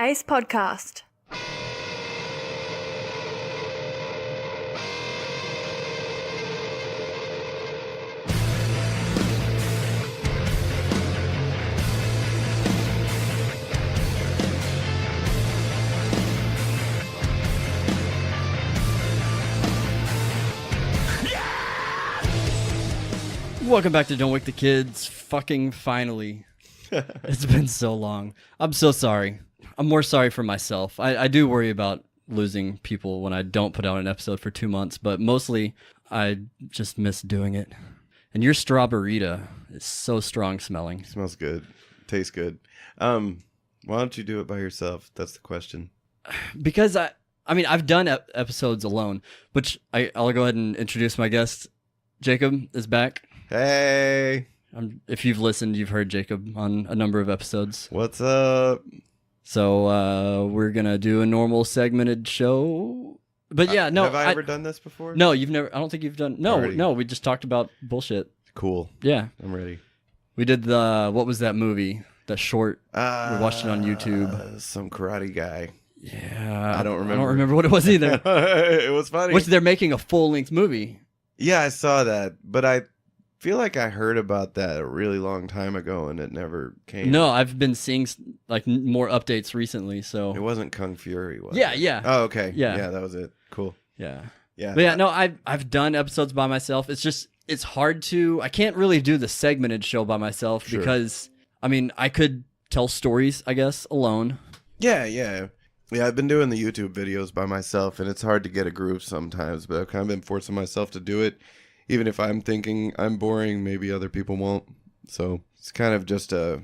Ace Podcast. Welcome back to Don't Wake the Kids. Fucking finally. It's been so long. I'm so sorry. I'm more sorry for myself. I do worry about losing people when I don't put out an episode for 2 months, but mostly I just miss doing it. And your strawberryta is so strong smelling. Smells good. Tastes good. Why don't you do it by yourself? That's the question. Because I've done episodes alone, which I'll go ahead and introduce my guest. Jacob is back. Hey. If you've listened, you've heard Jacob on a number of episodes. What's up? So we're going to do a normal segmented show. But yeah, no. Have I ever done this before? No, you've never. I don't think you've done. No, we just talked about bullshit. Cool. Yeah. I'm ready. We did what was that movie? That short. We watched it on YouTube. Some karate guy. Yeah. I don't remember. I don't remember what it was either. It was funny. Which they're making a full-length movie. Yeah, I saw that. But I feel like I heard about that a really long time ago and it never came. No, I've been seeing like more updates recently. So it wasn't Kung Fury, was yeah, it? yeah. Oh, okay. Yeah. Yeah, that was it. Cool. Yeah. Yeah. But yeah, no, I've done episodes by myself. It's hard to. I can't really do the segmented show by myself because I could tell stories, I guess, alone. Yeah. I've been doing the YouTube videos by myself, and it's hard to get a groove sometimes, but I've kind of been forcing myself to do it. Even if I'm thinking I'm boring, maybe other people won't. So it's kind of just to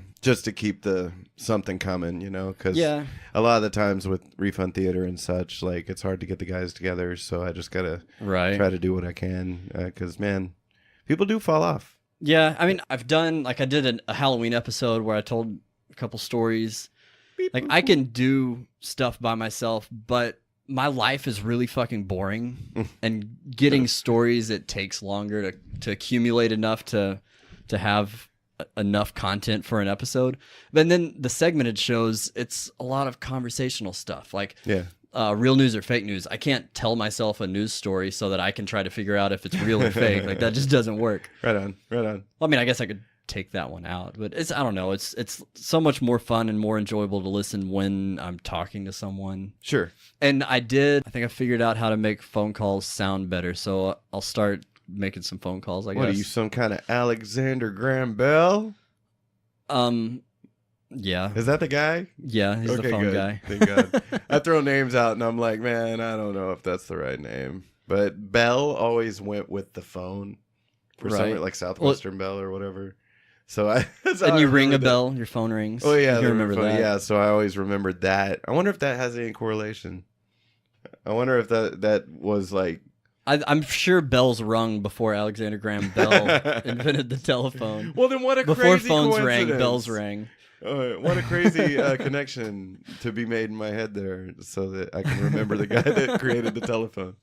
keep the something coming, you know? Because a lot of the times with Refund Theater and such, like, it's hard to get the guys together, so I just got to try to do what I can. Because, man, people do fall off. Yeah, I've done, like, I did a Halloween episode where I told a couple stories. Like, I can do stuff by myself, but my life is really fucking boring. And getting stories, it takes longer to accumulate enough to have enough content for an episode. But then the segmented shows, it's a lot of conversational stuff. Like, real news or fake news. I can't tell myself a news story so that I can try to figure out if it's real or fake. Like, that just doesn't work. Right on. I guess I could take that one out, but I don't know, it's so much more fun and more enjoyable to listen when I'm talking to someone. Sure. And I think I figured out how to make phone calls sound better, so I'll start making some phone calls, I guess. What are you, some kind of Alexander Graham Bell? Yeah. Is that the guy? Yeah, he's the phone guy. Thank God. I throw names out and I'm like, man, I don't know if that's the right name. But Bell always went with the phone for some reason, like Southwestern Bell or whatever. So and you ring a bell, your phone rings. Oh yeah, you remember that. Yeah, so I always remembered that. I wonder if that has any correlation. I wonder if that was like. I'm sure bells rung before Alexander Graham Bell invented the telephone. Well, then what a before crazy phones coincidence. rang, bells rang. What a crazy connection to be made in my head there, so that I can remember the guy that created the telephone.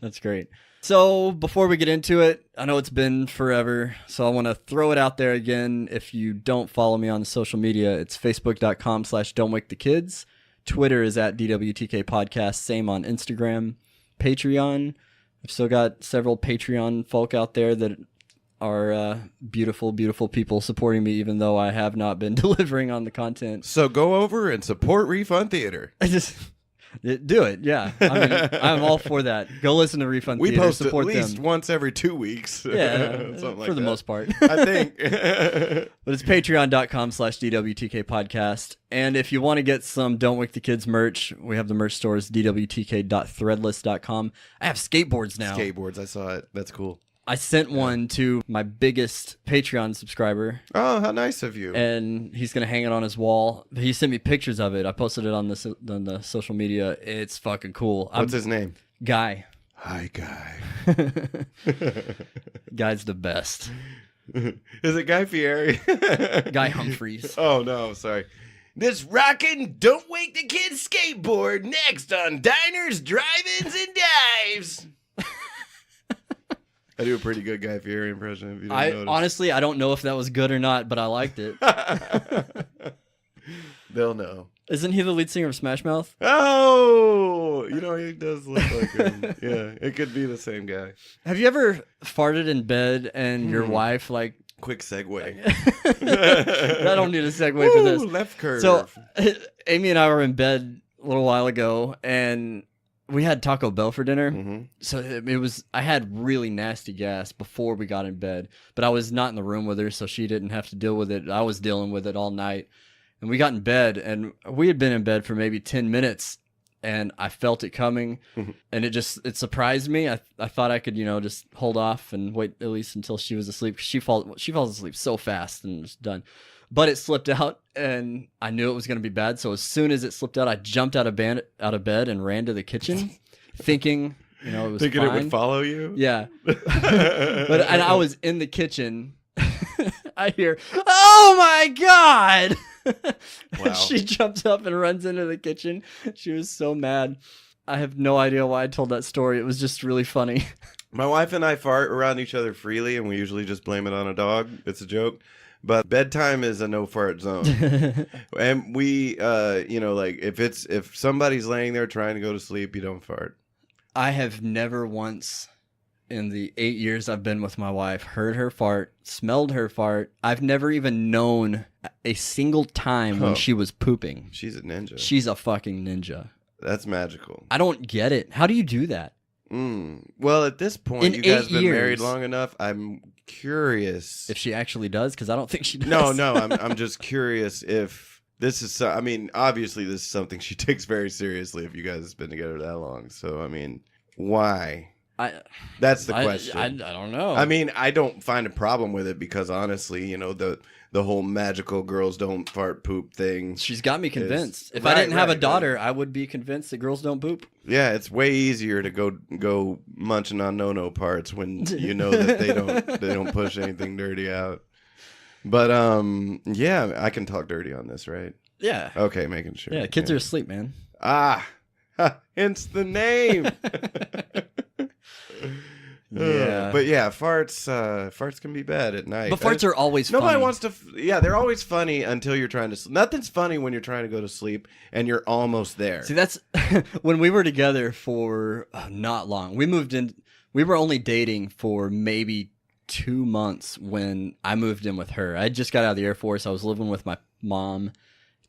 That's great. So before we get into it, I know it's been forever, so I want to throw it out there again. If you don't follow me on social media, it's facebook.com/don'twakethekids. Twitter is at DWTK Podcast. Same on Instagram. Patreon. I've still got several Patreon folk out there that are beautiful, beautiful people supporting me, even though I have not been delivering on the content. So go over and support Refund Theater. Do it, yeah. I'm all for that. Go listen to Refund Theater. We post support at least them. once every 2 weeks. Yeah, something like for the that. most part. I think. But it's patreon.com/DWTK podcast. And if you want to get some Don't Wake the Kids merch, we have the merch stores, dwtk.threadless.com. I have skateboards now. Skateboards, I saw it. That's cool. I sent one to my biggest Patreon subscriber. Oh, how nice of you. And he's going to hang it on his wall. He sent me pictures of it. I posted it on the social media. It's fucking cool. What's his name? Guy. Hi, Guy. Guy's the best. Is it Guy Fieri? Guy Humphreys. Oh, no, sorry. This rockin' Don't Wake the Kids skateboard next on Diners, Drive-Ins, and Dives. I do a pretty good Guy Fieri impression. If you didn't notice. Honestly, I don't know if that was good or not, but I liked it. They'll know. Isn't he the lead singer of Smash Mouth? Oh, he does look like him. Yeah, it could be the same guy. Have you ever farted in bed and your wife like? Quick segue. I don't need a segue for this. Left curve. So, Amy and I were in bed a little while ago, and we had Taco Bell for dinner. Mm-hmm. So it was. I had really nasty gas before we got in bed, but I was not in the room with her, so she didn't have to deal with it. I was dealing with it all night. And we got in bed, and we had been in bed for maybe 10 minutes, and I felt it coming, and it surprised me. I thought I could, just hold off and wait at least until she was asleep. She falls asleep so fast and it's done. But it slipped out, and I knew it was going to be bad. So as soon as it slipped out, I jumped out of bed and ran to the kitchen, thinking, it was thinking fine. It would follow you. Yeah, and I was in the kitchen. I hear, "Oh my God!" Wow. She jumps up and runs into the kitchen. She was so mad. I have no idea why I told that story. It was just really funny. My wife and I fart around each other freely, and we usually just blame it on a dog. It's a joke. But bedtime is a no fart zone. And we, if somebody's laying there trying to go to sleep, you don't fart. I have never once in the 8 years I've been with my wife heard her fart, smelled her fart. I've never even known a single time when she was pooping. She's a ninja. She's a fucking ninja. That's magical. I don't get it. How do you do that? Well, at this point, In you guys 8 have been years. married long enough. I'm curious. If she actually does, because I don't think she does. No, I'm just curious if this is, obviously this is something she takes very seriously if you guys have been together that long. So, why? That's the question. I don't know. I don't find a problem with it because honestly, the whole magical girls don't fart poop thing. She's got me convinced. If I didn't have a daughter, I would be convinced that girls don't poop. Yeah, it's way easier to go munching on no parts when you know that they don't push anything dirty out. But yeah, I can talk dirty on this, right? Yeah. Okay, making sure. Yeah, kids are asleep, man. Hence the name. Yeah. But yeah, farts can be bad at night. But farts are always funny. Nobody wants to. Yeah, they're always funny until you're trying to. Nothing's funny when you're trying to go to sleep and you're almost there. See, that's when we were together for not long. We moved in. We were only dating for maybe 2 months when I moved in with her. I just got out of the Air Force. I was living with my mom.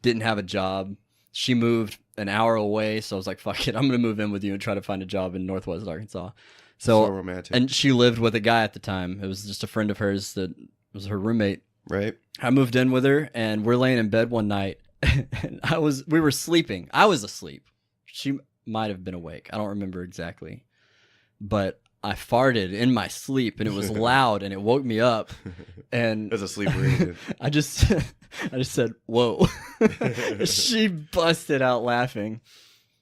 Didn't have a job. She moved an hour away, so I was like, "Fuck it, I'm gonna move in with you and try to find a job in Northwest Arkansas." So romantic. And she lived with a guy at the time. It was just a friend of hers that was her roommate. Right. I moved in with her, and we're laying in bed one night, and we were sleeping. I was asleep. She might have been awake. I don't remember exactly, but I farted in my sleep, and it was loud, and it woke me up. And as a sleeper, I just said, "Whoa!" She busted out laughing.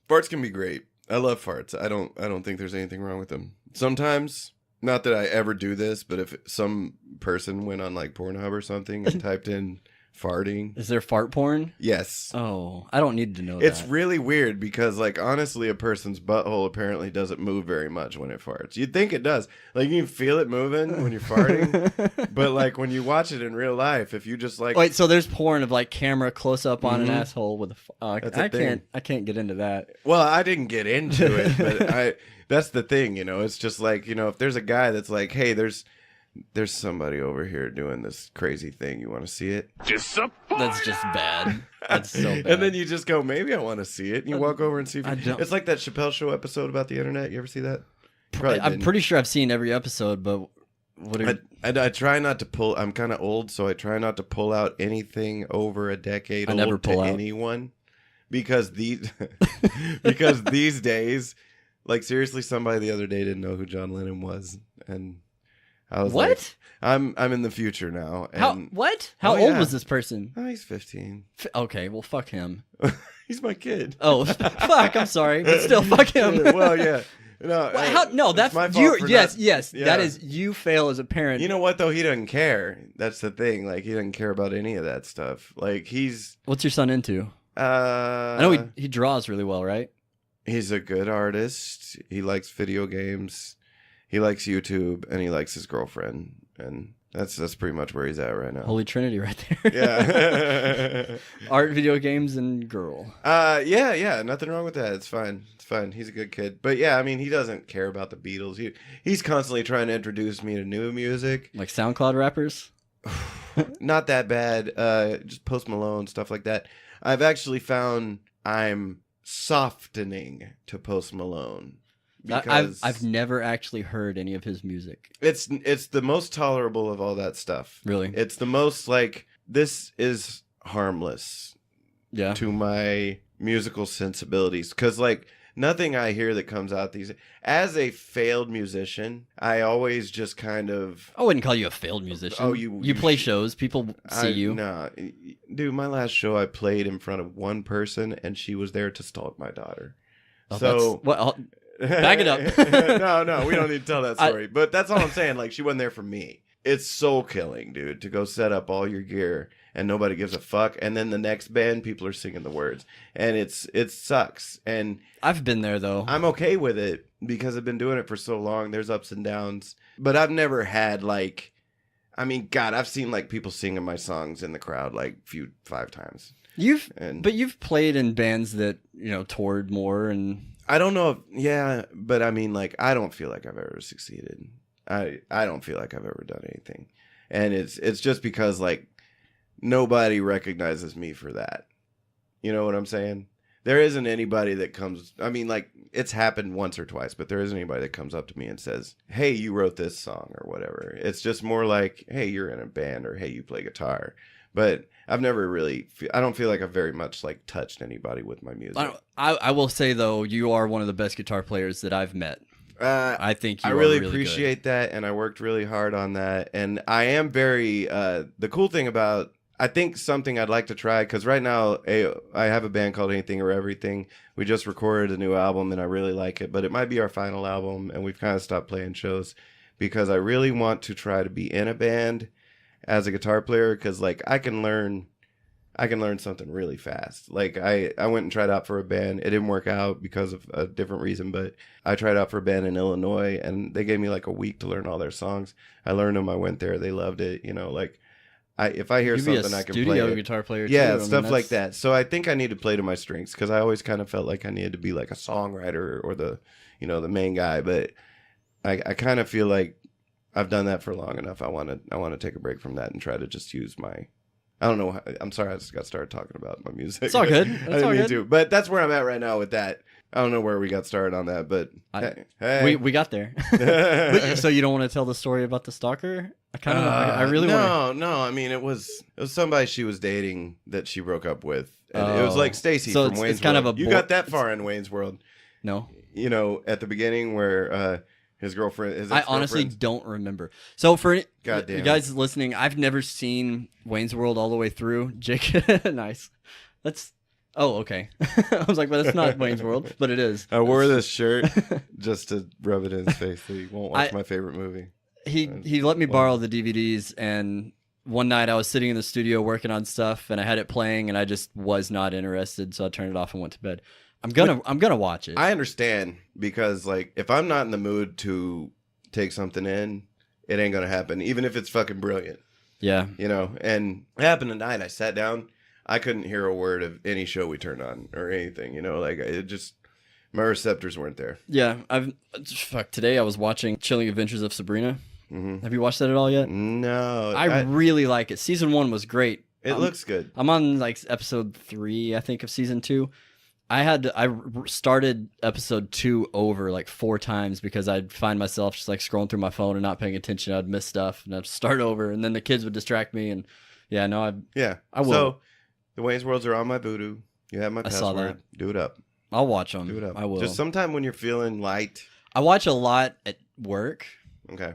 Farts can be great. I love farts. I don't think there's anything wrong with them. Sometimes, not that I ever do this, but if some person went on like Pornhub or something and typed in farting. Is there fart porn? Yes. Oh, I don't need to know It's that. really weird because, like, honestly, a person's butthole apparently doesn't move very much when it farts. You'd think it does. Like, you can feel it moving when you're farting. But, like, when you watch it in real life, if you just, like... Wait, so there's porn of, like, camera close-up on an asshole with a... That's a thing. I can't get into that. Well, I didn't get into it, but that's the thing, It's just like, if there's a guy that's like, hey, there's somebody over here doing this crazy thing. You want to see it? That's just bad. That's so bad. And then you just go, maybe I want to see it. And you walk over and see if don't. It's like that Chappelle Show episode about the internet. You ever see that? I'm pretty sure I've seen every episode, but I try not to pull. I'm kind of old, so I try not to pull out anything over a decade old to anyone, because these days, like seriously, somebody the other day didn't know who John Lennon was, and I was what? Like, I'm in the future now. And, How old was this person? Oh, he's 15. Okay, well, fuck him. He's my kid. Oh, fuck! I'm sorry, but still, fuck him. Well, yeah. No, that's my fault. Yes. Yeah. That is you fail as a parent. You know what though? He doesn't care. That's the thing. Like he doesn't care about any of that stuff. Like he's. What's your son into? I know he draws really well, right? He's a good artist. He likes video games. He likes YouTube, and he likes his girlfriend. And That's pretty much where he's at right now. Holy Trinity right there. Yeah. Art, video games, and girl. Yeah. Nothing wrong with that. It's fine. He's a good kid. But yeah, I mean, he doesn't care about the Beatles. He's constantly trying to introduce me to new music. Like SoundCloud rappers? Not that bad. Just Post Malone, stuff like that. I've actually found I'm softening to Post Malone. Because I've never actually heard any of his music. It's the most tolerable of all that stuff. Really? It's the most like, this is harmless to my musical sensibilities. Because like nothing I hear that comes out as a failed musician, I always just kind of... I wouldn't call you a failed musician. Oh, you play shows. People see you. No. Dude, my last show I played in front of one person and she was there to stalk my daughter. Oh, so... Back it up. No, we don't need to tell that story. But that's all I'm saying. Like, she wasn't there for me. It's soul killing, dude, to go set up all your gear and nobody gives a fuck. And then the next band, people are singing the words. And it sucks. And I've been there, though. I'm okay with it because I've been doing it for so long. There's ups and downs. But I've never had, like... I mean, God, I've seen, like, people singing my songs in the crowd, like, 5 times. But you've played in bands that, toured more and... I don't know but I mean, like, I don't feel like I've ever succeeded. I don't feel like I've ever done anything. And it's just because, like, nobody recognizes me for that. You know what I'm saying? There isn't anybody that comes, I mean, like, it's happened once or twice, but there isn't anybody that comes up to me and says, hey, you wrote this song or whatever. It's just more like, hey, you're in a band, or hey, you play guitar. But I've never really, I don't feel like I've very much like touched anybody with my music. I will say, though, you are one of the best guitar players that I've met. I think I really appreciate that, and I worked really hard on that. And I am very, the cool thing about, I think something I'd like to try, because right now I have a band called Anything or Everything. We just recorded a new album, and I really like it, but it might be our final album, and we've kind of stopped playing shows because I really want to try to be in a band as a guitar player, because like I can learn something really fast. Like I went and tried out for a band. It didn't work out because of a different reason, but I tried out for a band in Illinois, and they gave me like a week to learn all their songs. I learned them. I went there. They loved it. Like if I hear something I can play. Studio guitar player too. Yeah, stuff like that. So I think I need to play to my strengths, because I always kind of felt like I needed to be like a songwriter or the main guy, but I kind of feel like I've done that for long enough. I want to take a break from that and try to just use my... I don't know. I'm sorry I just got started talking about my music. It's all good. I didn't mean to. But that's where I'm at right now with that. I don't know where we got started on that, but hey. We got there. So you don't want to tell the story about the stalker? I really want to. No. I mean, it was somebody she was dating that she broke up with. And it was like Stacy from Wayne's it's kind World. Of a you got that far in Wayne's World. No. At the beginning where... his girlfriend. I honestly don't remember. So for you guys listening, I've never seen Wayne's World all the way through. Jake, nice. Okay. I was like, but it's not Wayne's World, but it is. I wore this shirt just to rub it in his face that he won't watch my favorite movie. He let me borrow the DVDs, and one night I was sitting in the studio working on stuff, and I had it playing, and I just was not interested, so I turned it off and went to bed. I'm gonna watch it. I understand, because like if I'm not in the mood to take something in, it ain't gonna happen, even if it's fucking brilliant. Yeah. And it happened tonight. I sat down, I couldn't hear a word of any show we turned on or anything. Like it just, my receptors weren't there. Yeah. Today I was watching Chilling Adventures of Sabrina. Mm-hmm. Have you watched that at all yet? No. I really like it. Season 1 was great. It looks good. I'm on like episode 3, I think, of season 2. I started episode 2 over like 4 times because I'd find myself just like scrolling through my phone and not paying attention. I'd miss stuff and I'd start over, and then the kids would distract me. And I will. So the Wayne's Worlds are on my Voodoo. You have my password. I saw that. Do it up. I'll watch them. Do it up. I will. Just sometime when you're feeling light. I watch a lot at work. Okay.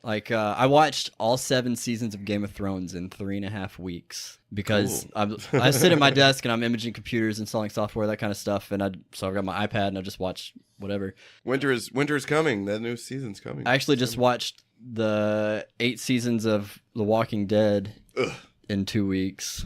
Like I watched all 7 seasons of Game of Thrones in 3.5 weeks because I sit at my desk and I'm imaging computers, installing software, that kind of stuff. And so I've got my iPad and I just watch whatever. Winter is coming. That new season's coming. I actually just watched the 8 seasons of The Walking Dead in 2 weeks.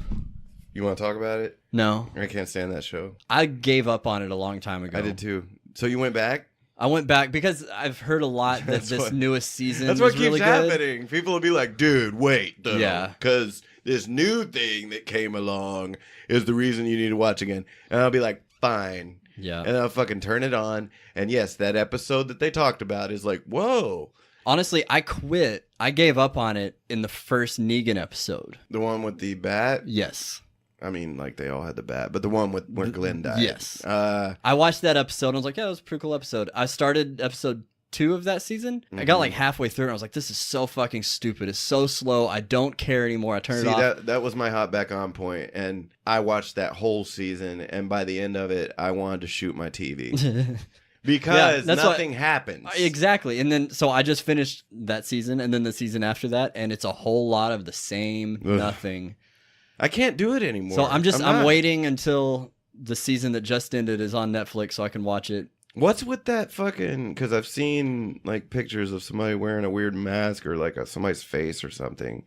You want to talk about it? No. I can't stand that show. I gave up on it a long time ago. I did too. So you went back? I went back because I've heard a lot that That's this what- newest season That's what is keeps really good. happening. People will be like, dude, wait, though. Yeah. Because this new thing that came along is the reason you need to watch again. And I'll be like, fine. Yeah. And I'll fucking turn it on. And yes, that episode that they talked about is like, whoa. Honestly, I quit. I gave up on it in the first Negan episode. The one with the bat? Yes. I mean, like, they all had the bat. But the one with where Glenn died. Yes. I watched that episode and I was like, yeah, that was a pretty cool episode. I started episode 2 of that season. I got like halfway through and I was like, this is so fucking stupid. It's so slow. I don't care anymore. I turned it off. That was my hop back on point, and I watched that whole season, and by the end of it, I wanted to shoot my TV. Because nothing happens. Exactly. And then, so I just finished that season and then the season after that, and it's a whole lot of the same nothing. I can't do it anymore. So I'm waiting until the season that just ended is on Netflix so I can watch it. What's with that fucking, because I've seen like pictures of somebody wearing a weird mask or like somebody's face or something.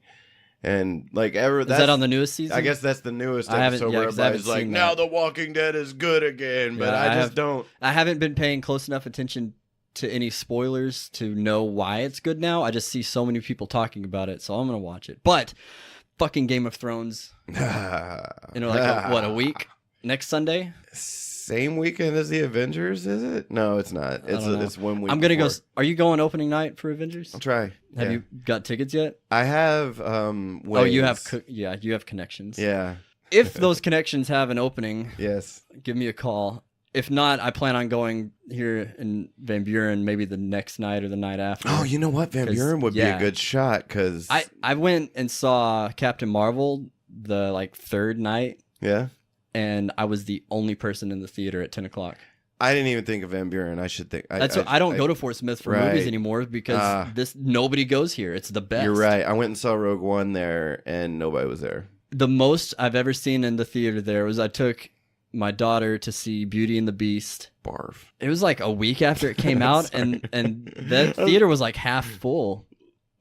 And like Is that on the newest season? I guess that's the newest I haven't- episode yeah, where 'cause I haven't everybody's like, seen now that. The Walking Dead is good again. But Yeah, I just don't. I haven't been paying close enough attention to any spoilers to know why it's good now. I just see so many people talking about it, so I'm going to watch it. But fucking Game of Thrones, like a week? Next Sunday? Same weekend as the Avengers, is it? No, it's not. It's 1 week. I'm going to go. before. Are you going opening night for Avengers? I'll try. Have you got tickets yet? I have. Oh, you have. You have connections. Yeah. If those connections have an opening, Yes. give me a call. If not, I plan on going here in Van Buren maybe the next night or the night after. Oh, you know what? Van 'Cause, Buren would be yeah. a good shot because I went and saw Captain Marvel the like third night, yeah. and I was the only person in the theater at 10 o'clock. I didn't even think of Van Buren. I should think. I don't go to Fort Smith for Right. movies anymore because nobody goes here. It's the best. You're right. I went and saw Rogue One there, and nobody was there. The most I've ever seen in the theater there was I took my daughter to see Beauty and the Beast. Barf. It was like a week after it came out, and that theater was like half full.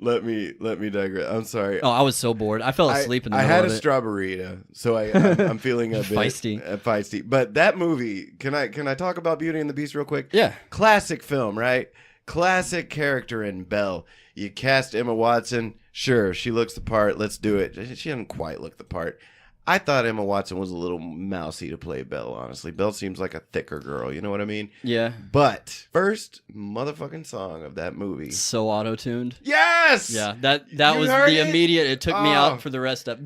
Let me digress. I'm sorry. Oh, I was so bored. I fell asleep in the I middle had of a it. strawberryita, so I'm feeling a bit Feisty. But that movie, can I talk about Beauty and the Beast real quick? Yeah. Classic film, right? Classic character in Belle. You cast Emma Watson. Sure, she looks the part. Let's do it. She doesn't quite look the part. I thought Emma Watson was a little mousy to play Belle, honestly. Belle seems like a thicker girl, you know what I mean? Yeah. But first motherfucking song of that movie. So auto-tuned. Yes! Yeah, that You was heard the it? immediate. It took me Oh. out for the rest of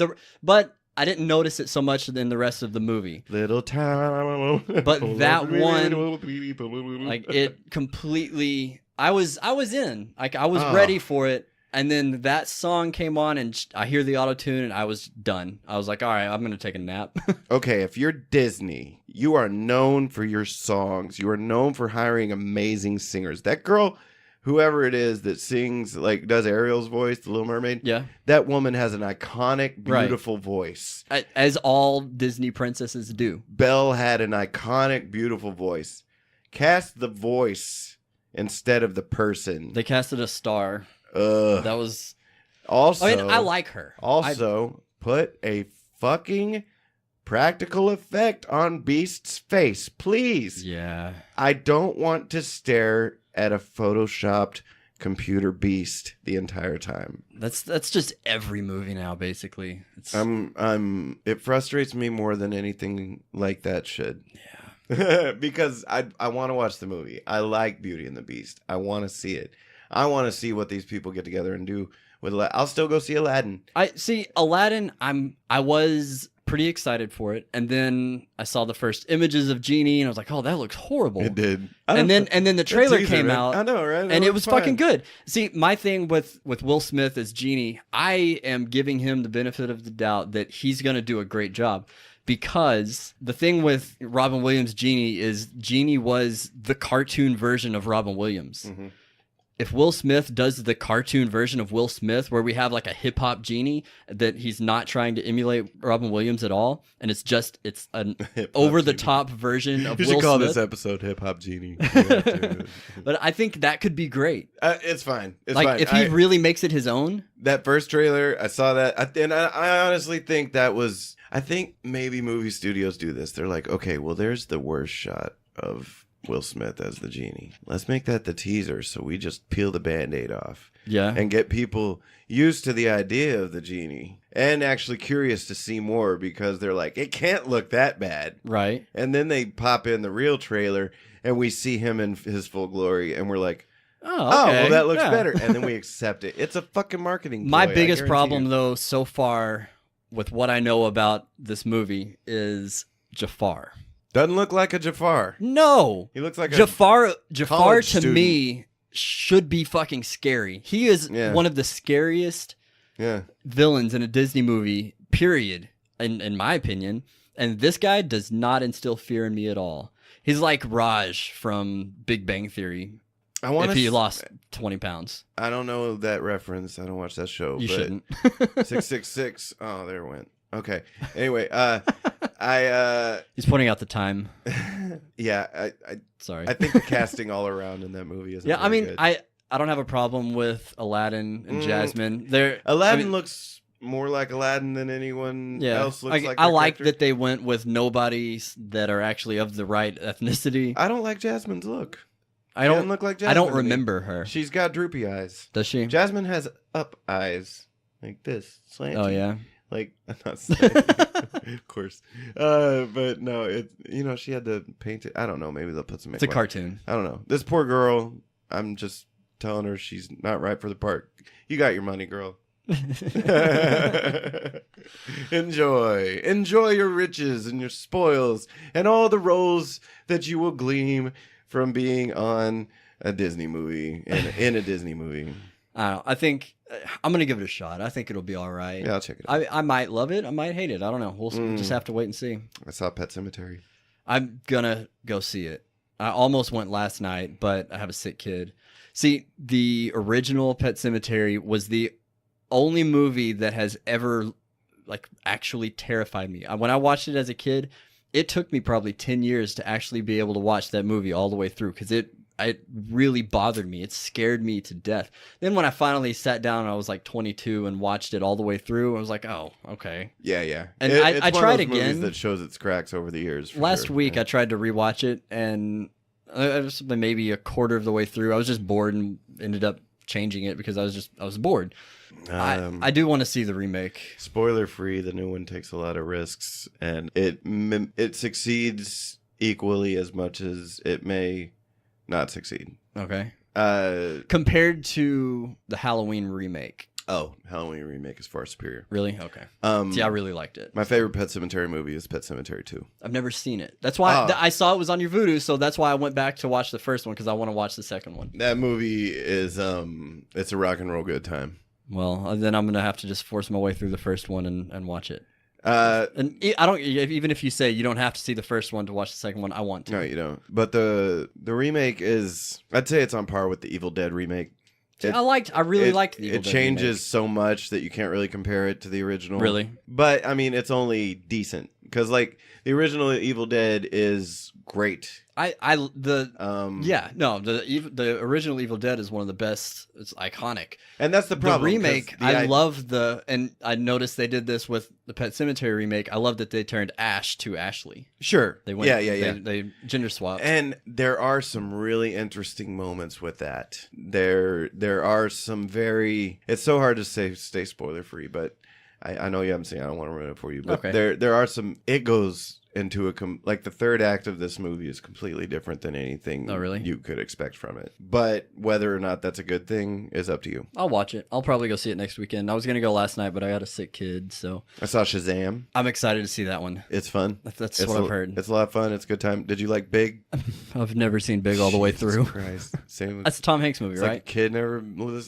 but I didn't notice it so much in the rest of the movie. Little town. But that one, like it completely. I was in. Like I was ready for it, and then that song came on, and I hear the auto tune, and I was done. I was like, all right, I'm gonna take a nap. Okay, if you're Disney, you are known for your songs. You are known for hiring amazing singers. That girl, whoever it is that sings, like does Ariel's voice, the Little Mermaid. Yeah, that woman has an iconic, beautiful voice. As all Disney princesses do. Belle had an iconic, beautiful voice. Cast the voice instead of the person. They casted a star. Ugh. That was. Also, I mean, I like her. Also, put a fucking practical effect on Beast's face, please. Yeah. I don't want to stare at a photoshopped computer Beast the entire time. That's just every movie now, basically. It's, It frustrates me more than anything like that should. Yeah. Because I want to watch the movie. I like Beauty and the Beast. I want to see it. I want to see what these people get together and do with Aladdin. I'll still go see Aladdin. I see Aladdin. I was pretty excited for it, and then I saw the first images of Genie, and I was like, "Oh, that looks horrible." It did. And then the trailer came out. I know, right? And it was fucking good. See, my thing with Will Smith as Genie, I am giving him the benefit of the doubt that he's going to do a great job. Because the thing with Robin Williams' Genie is Genie was the cartoon version of Robin Williams. Mm-hmm. If Will Smith does the cartoon version of Will Smith, where we have like a hip hop Genie that he's not trying to emulate Robin Williams at all, and it's an over the top version of Will Smith. You should call this episode Hip Hop Genie. But I think that could be great. It's fine. It's like fine. if he really makes it his own. That first trailer, I saw that, and I honestly think that was. I think maybe movie studios do this. They're like, okay, well, there's the worst shot of Will Smith as the genie. Let's make that the teaser so we just peel the Band-Aid off. Yeah. And get people used to the idea of the genie and actually curious to see more because they're like, it can't look that bad. Right. And then they pop in the real trailer and we see him in his full glory and we're like, oh, okay. well, that looks better. And then we accept it. It's a fucking marketing My ploy, biggest problem, you. though, so far with what I know about this movie is Jafar. Doesn't look like a Jafar. No. He looks like a Jafar college to student. me should be fucking scary. He is one of the scariest villains in a Disney movie, period, in my opinion. And this guy does not instill fear in me at all. He's like Raj from Big Bang Theory. If he lost 20 pounds. I don't know that reference. I don't watch that show. You shouldn't. 666. Oh, there it went. Okay. Anyway, he's pointing out the time. Yeah, Sorry. I think the casting all around in that movie isn't very good. I don't have a problem with Aladdin and Jasmine. Aladdin looks more like Aladdin than anyone else looks like. I like that they went with nobodies that are actually of the right ethnicity. I don't like Jasmine's look. I don't look like Jasmine. I don't remember her. She's got droopy eyes. Does she? Jasmine has up eyes like this, slanty. Oh yeah. Like not slanty, of course. But no, she had to paint it. I don't know. Maybe they'll put some makeup. It's a cartoon. I don't know. This poor girl. I'm just telling her she's not right for the part. You got your money, girl. Enjoy your riches and your spoils and all the roles that you will glean from being on a Disney movie and in a Disney movie. I don't know. I think I'm gonna give it a shot. I think it'll be all right. Yeah, I'll check it out. I might love it. I might hate it. I don't know. We'll just have to wait and see. I saw Pet Sematary. I'm gonna go see it. I almost went last night, but I have a sick kid. See, the original Pet Sematary was the only movie that has ever actually terrified me. When I watched it as a kid, it took me probably 10 years to actually be able to watch that movie all the way through because it really bothered me. It scared me to death. Then when I finally sat down, I was like 22 and watched it all the way through. I was like, oh, okay. Yeah. And I tried again. That shows its cracks over the years. Last week, I tried to rewatch it, and I was maybe a quarter of the way through. I was just bored and ended up changing it because I was bored. I do want to see the remake. Spoiler free, the new one takes a lot of risks, and it succeeds equally as much as it may not succeed. Okay. Compared to the Halloween remake. Oh, Halloween remake is far superior. Really? Okay. See, I really liked it. My favorite Pet Sematary movie is Pet Sematary 2. I've never seen it. That's why I saw it was on your Vudu, so that's why I went back to watch the first one because I want to watch the second one. That movie is it's a rock and roll good time. Well, then I'm gonna have to just force my way through the first one and watch it. And I don't. Even if you say you don't have to see the first one to watch the second one, I want to. No, you don't. But the remake is, I'd say it's on par with the Evil Dead remake. I really liked the Evil Dead. It changes remake. so much that you can't really compare it to the original. Really? But I mean, it's only decent because the original Evil Dead is great. The original Evil Dead is one of the best. It's iconic. And that's the problem. The remake, I love and I noticed they did this with the Pet Sematary remake. I love that they turned Ash to Ashley. Sure. They went, They gender swapped. And there are some really interesting moments with that. There are some it's so hard to stay spoiler free, but I know you haven't seen it. I don't want to ruin it for you. But there are some, it goes into the third act of this movie is completely different than anything you could expect from it. But whether or not that's a good thing is up to you. I'll watch it. I'll probably go see it next weekend. I was going to go last night, but I got a sick kid, so. I saw Shazam. I'm excited to see that one. It's fun. That's what I've heard. It's a lot of fun. It's a good time. Did you like Big? I've never seen Big all the way through. Christ. Same with, that's a Tom Hanks movie, right? Like a kid never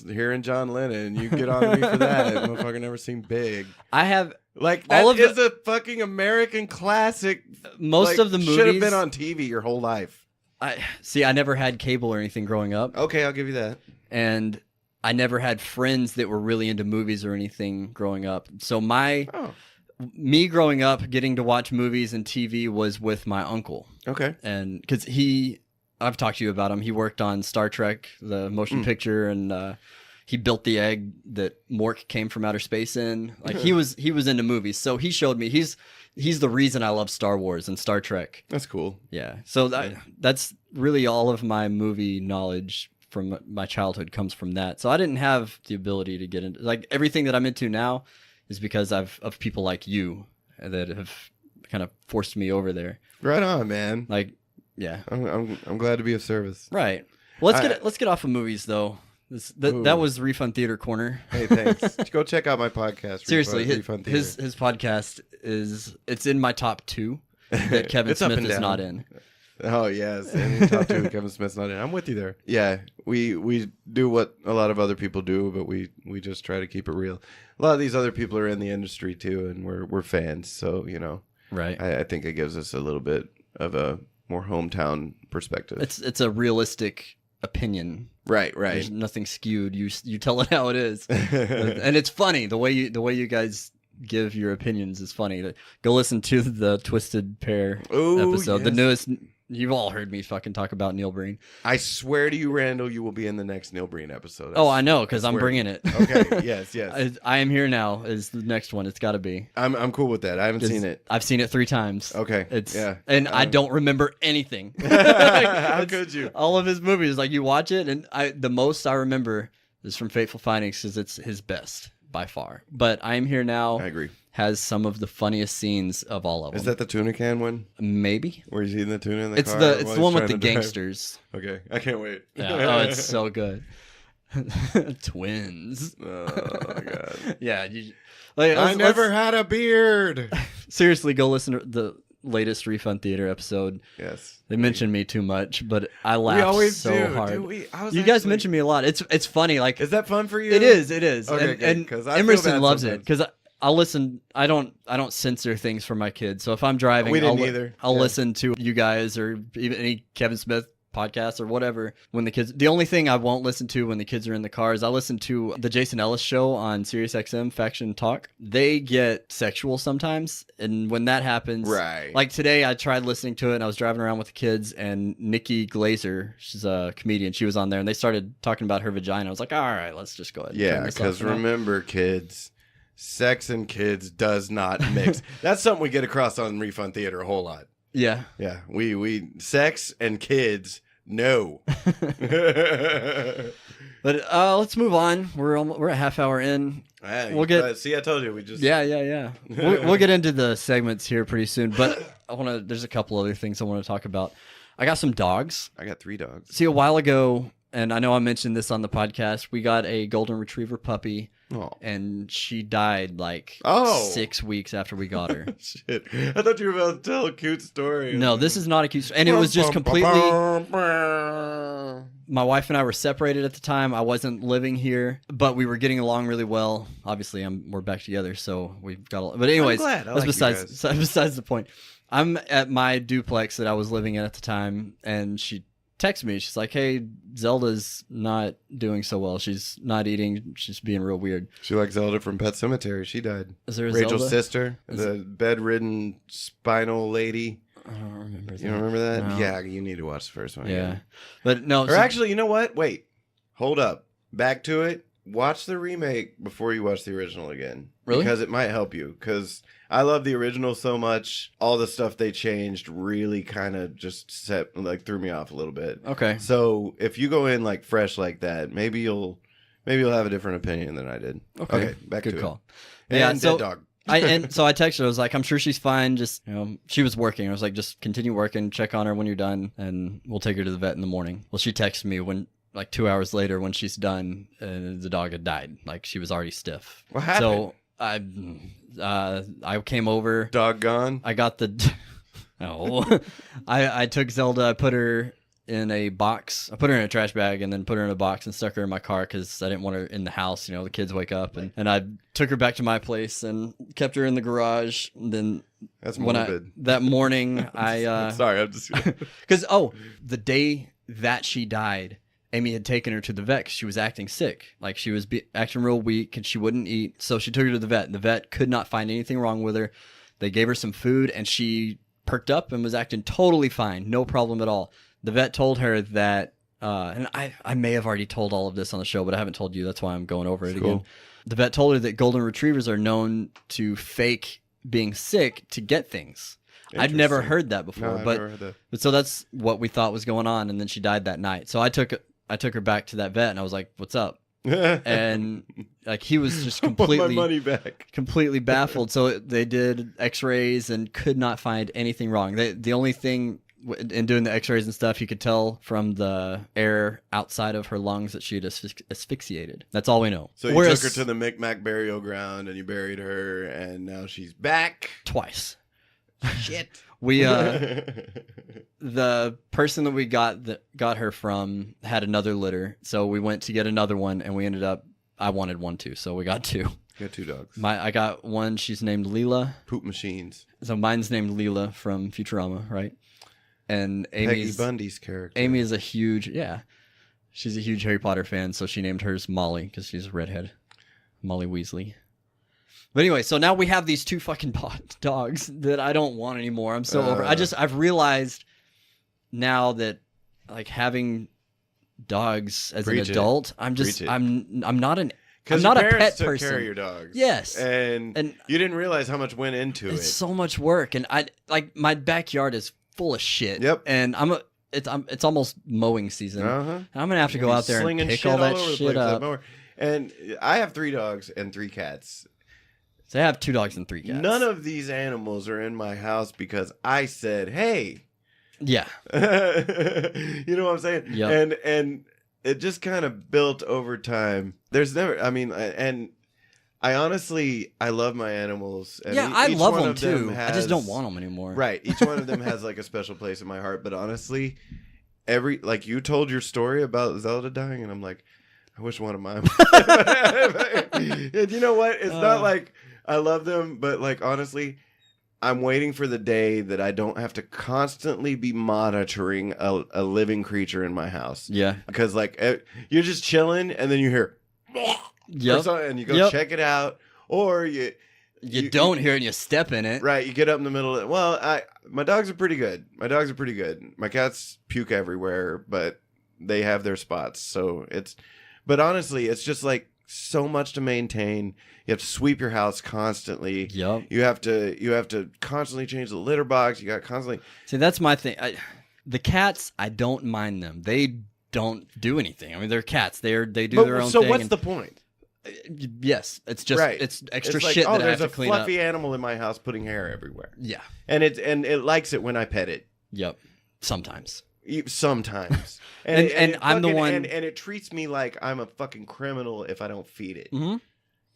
hearing John Lennon. You get on me for that. Motherfucker never seen Big. I have. That is a fucking American classic. Most of the movies should have been on TV your whole life. I never had cable or anything growing up. Okay, I'll give you that. And I never had friends that were really into movies or anything growing up. So me growing up, getting to watch movies and TV was with my uncle. Okay. And because I've talked to you about him. He worked on Star Trek, the motion picture, and he built the egg that Mork came from outer space in. Like he was into movies, so he showed me. He's the reason I love Star Wars and Star Trek. That's cool. Yeah, so that's really all of my movie knowledge from my childhood comes from that. So I didn't have the ability to get into like everything that I'm into now is because of people like you that have kind of forced me over there. Right on, man. Like, yeah, I'm glad to be of service. right. Well, let's get off of movies though. That was Refund Theater Corner. Hey, thanks. Go check out my podcast. Seriously, Refund Theater. his podcast it's in my top 2 that Kevin Smith is not in. Oh yes, and top 2 Kevin Smith's not in. I'm with you there. Yeah, we do what a lot of other people do, but we just try to keep it real. A lot of these other people are in the industry too, and we're fans, so right. I think it gives us a little bit of a more hometown perspective. It's a realistic opinion. Right. There's nothing skewed. You tell it how it is, and it's funny the way you guys give your opinions is funny. Go listen to the Twisted Pair episode, the newest. You've all heard me fucking talk about Neil Breen. I swear to you, Randall, you will be in the next Neil Breen episode. Oh, I know, because I'm bringing it. Okay, yes. I Am Here Now is the next one. It's got to be. I'm cool with that. I haven't seen it. I've seen it 3 times. Okay. And I don't remember anything. How could you? All of his movies, like you watch it, and the most I remember is from Fateful Findings because it's his best by far. But I Am Here Now. I agree. Has some of the funniest scenes of all of them. Is that the tuna can one? Maybe. Where he's eating the tuna in the car? It's the one with the gangsters. Okay, I can't wait. Yeah. Oh, it's so good. Twins. Oh my god. Yeah. I never had a beard. Seriously, go listen to the latest Refund Theater episode. Yes. They mention me too much, but I laugh so hard. You guys mention me a lot. It's funny. Like, is that fun for you? It is. Okay, and Emerson loves it because I'll listen. I don't censor things for my kids. So if I'm driving, I'll listen to you guys or even any Kevin Smith podcast or whatever. When the only thing I won't listen to when the kids are in the car is I listen to the Jason Ellis show on SiriusXM, Faction Talk. They get sexual sometimes, and when that happens, right? Like today, I tried listening to it, and I was driving around with the kids, and Nikki Glazer, she's a comedian, she was on there, and they started talking about her vagina. I was like, all right, let's just go ahead. Yeah, because remember, kids. Sex and kids does not mix. That's something we get across on Refund Theater a whole lot. Yeah. Yeah. We sex and kids, no. But let's move on. We're a half hour in. We'll get. See, I told you we just. Yeah. We'll get into the segments here pretty soon. But there's a couple other things I want to talk about. I got some dogs. I got 3 dogs. See, a while ago, and I know I mentioned this on the podcast, we got a golden retriever puppy. Oh. And she died 6 weeks after we got her. Shit. I thought you were about to tell a cute story. No, this is not a cute story. And it was just completely... My wife and I were separated at the time. I wasn't living here, but we were getting along really well. Obviously, we're back together, so we've got... But anyways, that's besides the point. I'm at my duplex that I was living in at the time, and she texted me. She's like, hey, Zelda's not doing so well. She's not eating. She's being real weird. She like Zelda from Pet Sematary. She died. Is there a Rachel's Zelda? sister, the bedridden spinal lady. I don't remember that. You don't remember that? No. Yeah, you need to watch the first one. Yeah. Again. But no. Or actually, you know what? Wait. Hold up. Back to it. Watch the remake before you watch the original again. Really? Because it might help you. Because I love the original so much. All the stuff they changed really kind of just threw me off a little bit. Okay. So if you go in fresh like that, maybe you'll have a different opinion than I did. Okay, back to it. Good call. And dead dog. So I texted her. I was like, I'm sure she's fine. Just, she was working. I was like, just continue working. Check on her when you're done, and we'll take her to the vet in the morning. Well, she texted me 2 hours later when she's done, and the dog had died. Like, she was already stiff. What happened? So I came over. Dog gone? I got the... No. I took Zelda. I put her in a box. I put her in a trash bag and then put her in a box and stuck her in my car because I didn't want her in the house. The kids wake up. And I took her back to my place and kept her in the garage. And then that's morbid. That morning, I... Sorry, I'm just... Because, the day that she died... Amy had taken her to the vet because she was acting sick. Like, she was acting real weak and she wouldn't eat. So she took her to the vet. The vet could not find anything wrong with her. They gave her some food and she perked up and was acting totally fine. No problem at all. The vet told her that and I may have already told all of this on the show, but I haven't told you. That's why I'm going over it Cool. again. The vet told her that golden retrievers are known to fake being sick to get things. I'd never heard that before, No, I've never heard that. but so that's what we thought was going on, and then she died that night. So I took her back to that vet, and I was like, "What's up?" And like he was just I want completely my money back. completely baffled. So they did X-rays and could not find anything wrong. The only thing in doing the X-rays and stuff, you could tell from the air outside of her lungs that she had asphyxiated. That's all we know. So you took her to the Micmac burial ground and you buried her, and now she's back twice. Shit. We the person that we got her from had another litter, so we went to get another one, and we ended up. I wanted one too, so we got two. You got 2 dogs. I got one. She's named Leela. Poop machines. So mine's named Leela from Futurama, right? And Peggy Bundy's character. Amy is she's a huge Harry Potter fan, so she named hers Molly because she's a redhead, Molly Weasley. But anyway, so now we have these 2 fucking dogs that I don't want anymore. I'm so over. I've realized now that like having dogs as an adult, I'm not a pet person. Care of your dogs. Yes, and you didn't realize how much went into it. It's so much work, and I like my backyard is full of shit. Yep, and it's almost mowing season. Uh-huh. I'm gonna have to go out there and pick all that shit up. And I have 3 dogs and 3 cats. So I have 2 dogs and 3 cats. None of these animals are in my house because I said, "Hey." Yeah. You know what I'm saying? Yeah. And it just kind of built over time. There's never, I mean, and I honestly, I love my animals. And yeah, I love them too. I just don't want them anymore. Right. Each one of them has like a special place in my heart. But honestly, like you told your story about Zelda dying, and I'm like, I wish one of mine. And you know what? It's not like I love them, but like honestly, I'm waiting for the day that I don't have to constantly be monitoring a living creature in my house. Yeah. Because like you're just chilling and then you hear, yep. And you go check it out, or you don't hear it and you step in it. Right. You get up in the middle of it. Well, my dogs are pretty good. My cats puke everywhere, but they have their spots. So but honestly, it's just like so much to maintain. You have to sweep your house constantly. Yep. You have to constantly change the litter box. You got constantly. See, that's my thing. The cats, I don't mind them. They don't do anything. I mean, they're cats. They do their own thing. So what's the point? Yes, it's just it's extra shit that I have to clean up. There's a fluffy animal in my house putting hair everywhere. Yeah. And it likes it when I pet it. Yep. Sometimes. And I'm the one, and it treats me like I'm a fucking criminal if I don't feed it. Mm-hmm.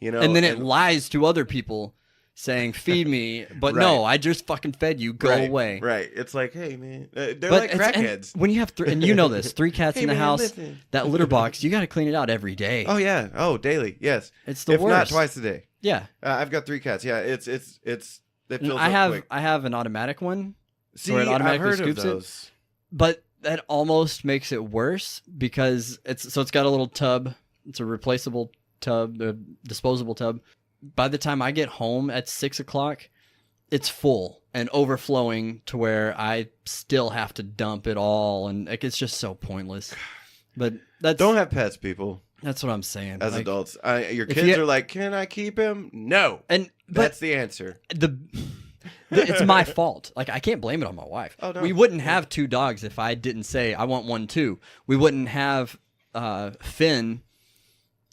You know, and then it lies to other people saying feed me, but no, I just fucking fed you. Go away. Right. It's like, hey man, they're like crackheads. When you have and you know this, 3 cats in the house, listen. that litter box, you got to clean it out every day. Oh yeah. Oh, daily. Yes. It's the if worst. Not twice a day. Yeah. I've got 3 cats. Yeah. It fills I up have quick. I have an automatic one. See, where it automatically I've heard of scoops those. it. But that almost makes it worse because it's got a little tub. It's a replaceable tub, a disposable tub. By the time I get home at 6 o'clock, it's full and overflowing to where I still have to dump it all, and like, it's just so pointless. But don't have pets, people. That's what I'm saying. As adults, your kids are like, "Can I keep him?" No, that's the answer. It's my fault. Like I can't blame it on my wife. Oh, no. We wouldn't have 2 dogs if I didn't say I want one too. We wouldn't have Finn.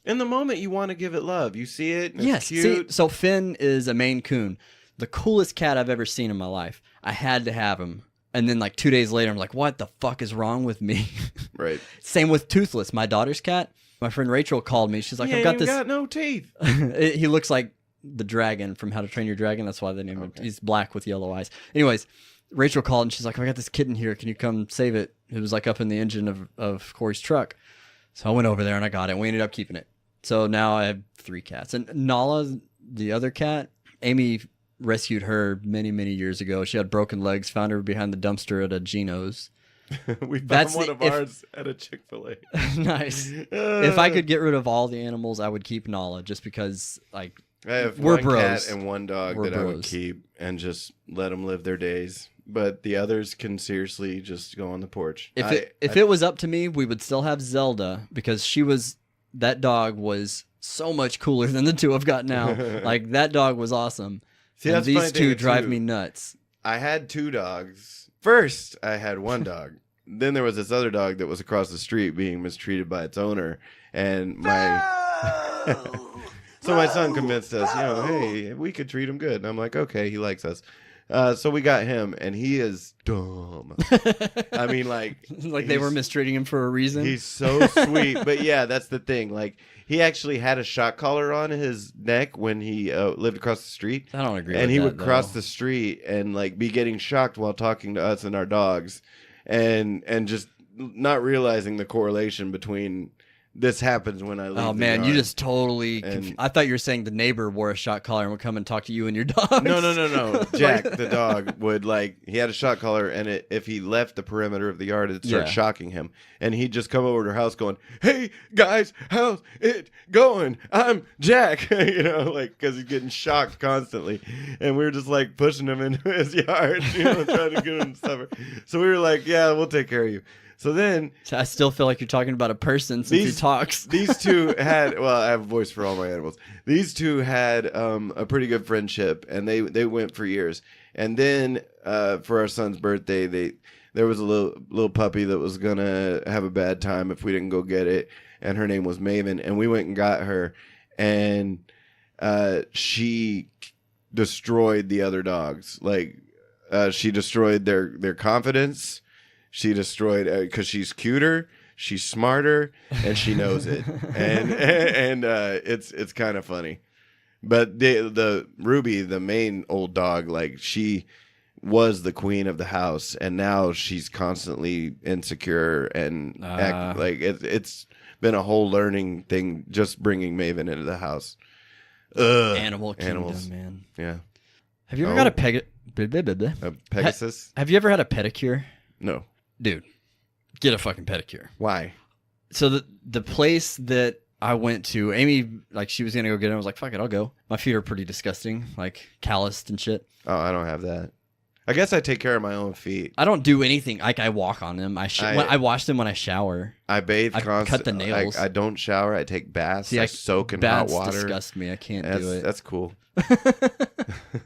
In the moment, you want to give it love. You see it. And yes. it's cute. See, so Finn is a Maine Coon, the coolest cat I've ever seen in my life. I had to have him. And then like 2 days later, I'm like, what the fuck is wrong with me? Right. Same with Toothless, my daughter's cat. My friend Rachel called me. She's like, I've got this. Got no teeth. He looks like the dragon from How to Train Your Dragon. That's why they named him. He's black with yellow eyes. Anyways, Rachel called and she's like, I got this kitten here. Can you come save it? It was like up in the engine of Corey's truck. So I went over there and I got it. We ended up keeping it. So now I have 3 cats. And Nala, the other cat, Amy rescued her many, many years ago. She had broken legs, found her behind the dumpster at a Geno's. We found one of ours at a Chick-fil-A. Nice. If I could get rid of all the animals, I would keep Nala just because, like, I have we're one bros. cat and one dog that I would keep and just let them live their days. but the others can seriously just go on the porch. If it was up to me, we would still have Zelda because that dog was so much cooler than the two I've got now. Like that dog was awesome. See, and that's these two drive me nuts. I had 2 dogs. First, I had 1 dog. Then there was this other dog that was across the street being mistreated by its owner, and so my son convinced us, hey, we could treat him good. And I'm like, okay, he likes us. So we got him, and he is dumb. I mean, like they were mistreating him for a reason. He's so sweet, but yeah, that's the thing. Like he actually had a shock collar on his neck when he lived across the street. I don't agree. And with he that, would though. cross the street and like be getting shocked while talking to us and our dogs, and just not realizing the correlation between. This happens when I leave. Oh man, yard. you just totally. I thought you were saying the neighbor wore a shock collar and would come and talk to you and your dog. No. Jack, the dog, would he had a shock collar, and if he left the perimeter of the yard, it'd start shocking him, and he'd just come over to our house going, "Hey guys, how's it going? I'm Jack," because he's getting shocked constantly, and we were just like pushing him into his yard, trying to get him to suffer. So we were like, "Yeah, we'll take care of you." So then... I still feel like you're talking about a person since he talks. These two had... Well, I have a voice for all my animals. These two had a pretty good friendship, and they went for years. And then for our son's birthday, there was a little puppy that was going to have a bad time if we didn't go get it, and her name was Maven. And we went and got her, and she destroyed the other dogs. She destroyed their confidence. She destroyed because she's cuter, she's smarter, and she knows it, and it's kind of funny. But the Ruby, the main old dog, she was the queen of the house, and now she's constantly insecure and act like it's been a whole learning thing just bringing Maven into the house. Animal kingdom, animals, man. Yeah. Have you ever got a Pegasus? Have you ever had a pedicure? No. Dude, get a fucking pedicure. Why? So the place that I went to, Amy, she was going to go get it. I was like, fuck it, I'll go. My feet are pretty disgusting, calloused and shit. Oh, I don't have that. I guess I take care of my own feet. I don't do anything. I walk on them. I wash them when I shower. I bathe constantly. Cut the nails. I don't shower. I take baths. See, I soak in hot water. Disgust me. I can't do it. That's cool.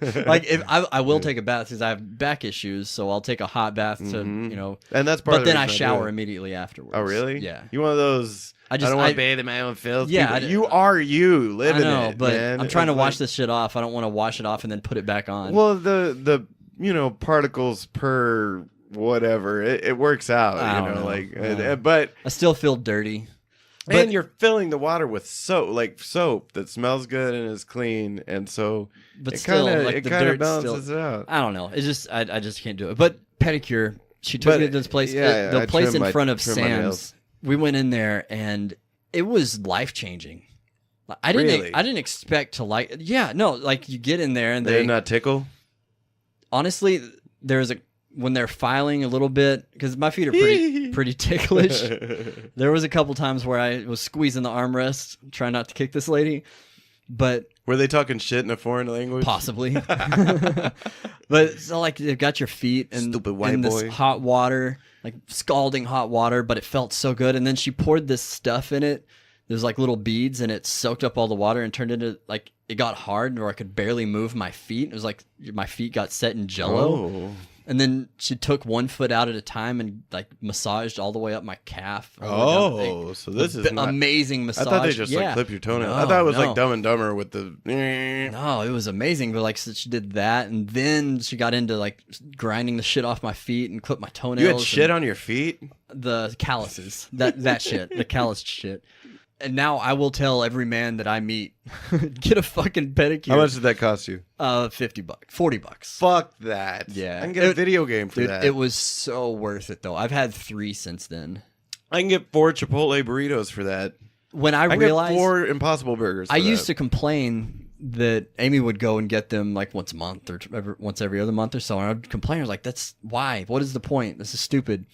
If I will take a bath because I have back issues, so I'll take a hot bath to and that's part. But then I shower immediately afterwards. Oh really? Yeah. You one of those? I don't want to bathe in my own filth. Yeah, you are you living it. But man. I'm trying to wash this shit off. I don't want to wash it off and then put it back on. Well, the particles per whatever it works out. But I still feel dirty. And you're filling the water with soap that smells good and is clean, and so but it kind of balances it out. I don't know. It's just I just can't do it. But pedicure, she took me to this place, the place in front of Sam's. We went in there and it was life changing. I didn't expect to you get in there and they not tickle. Honestly, when they're filing a little bit, because my feet are pretty ticklish. There was a couple times where I was squeezing the armrest, trying not to kick this lady. But were they talking shit in a foreign language? Possibly. But so they've got your feet in this hot water, scalding hot water, but it felt so good. And then she poured this stuff in it. There's little beads, and it soaked up all the water and turned into it got hard, or I could barely move my feet. It was my feet got set in jello. Oh. And then she took one foot out at a time and massaged all the way up my calf. Oh, so this is amazing massage. I thought they just clip your toenail. No, I thought it was like Dumb and Dumber with the. No, it was amazing. But so she did that, and then she got into grinding the shit off my feet and clipped my toenails. You had shit on your feet? The calluses, that shit, the calloused shit. And now I will tell every man that I meet, get a fucking pedicure. How much did that cost you? $50, $40. Fuck that. Yeah, I can get a video game for that. It was so worth it though. I've had 3 since then. I can get 4 Chipotle burritos for that. When I realized get 4 Impossible Burgers. I used to complain that Amy would go and get them once a month or once every other month or so, and I'd complain. I was like, "That's why? What is the point? This is stupid."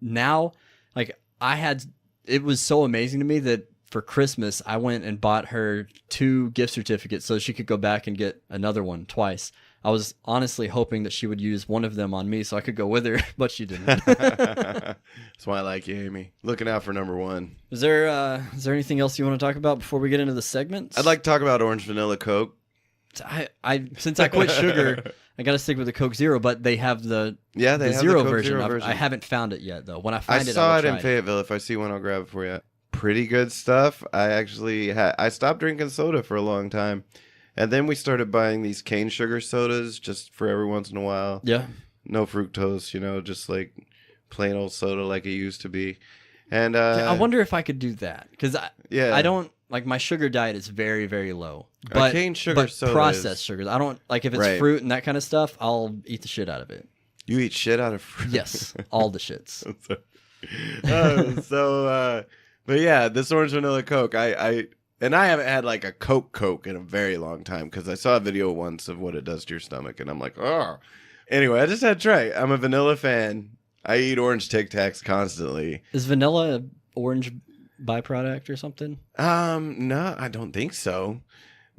Now, it was so amazing to me that. For Christmas, I went and bought her 2 gift certificates so she could go back and get another one twice. I was honestly hoping that she would use one of them on me so I could go with her, but she didn't. That's why I like you, Amy. Looking out for number one. Is there anything else you want to talk about before we get into the segments? I'd like to talk about orange vanilla Coke. Since I quit sugar, I got to stick with the Coke Zero, but they have the Yeah, they have zero the Coke version. Zero version. I haven't found it yet, though. When I I find it, saw I it will in try Fayetteville. If I see one, I'll grab it for you. Pretty good stuff. I actually I stopped drinking soda for a long time. And then we started buying these cane sugar sodas just for every once in a while. Yeah. No fructose, just like plain old soda like it used to be. And I wonder if I could do that. Because yeah. I don't, like, my sugar diet is very, very low. A But, cane sugar soda processed is- sugars, I don't, like, if it's Right. fruit and that kind of stuff, I'll eat the shit out of it. You eat shit out of fruit. Yes. All the shits. But yeah, this orange vanilla Coke, I haven't had like a Coke in a very long time because I saw a video once of what it does to your stomach, and I'm like, oh. Anyway, I just had to try. I'm a vanilla fan. I eat orange Tic Tacs constantly. Is vanilla an orange byproduct or something? No, I don't think so.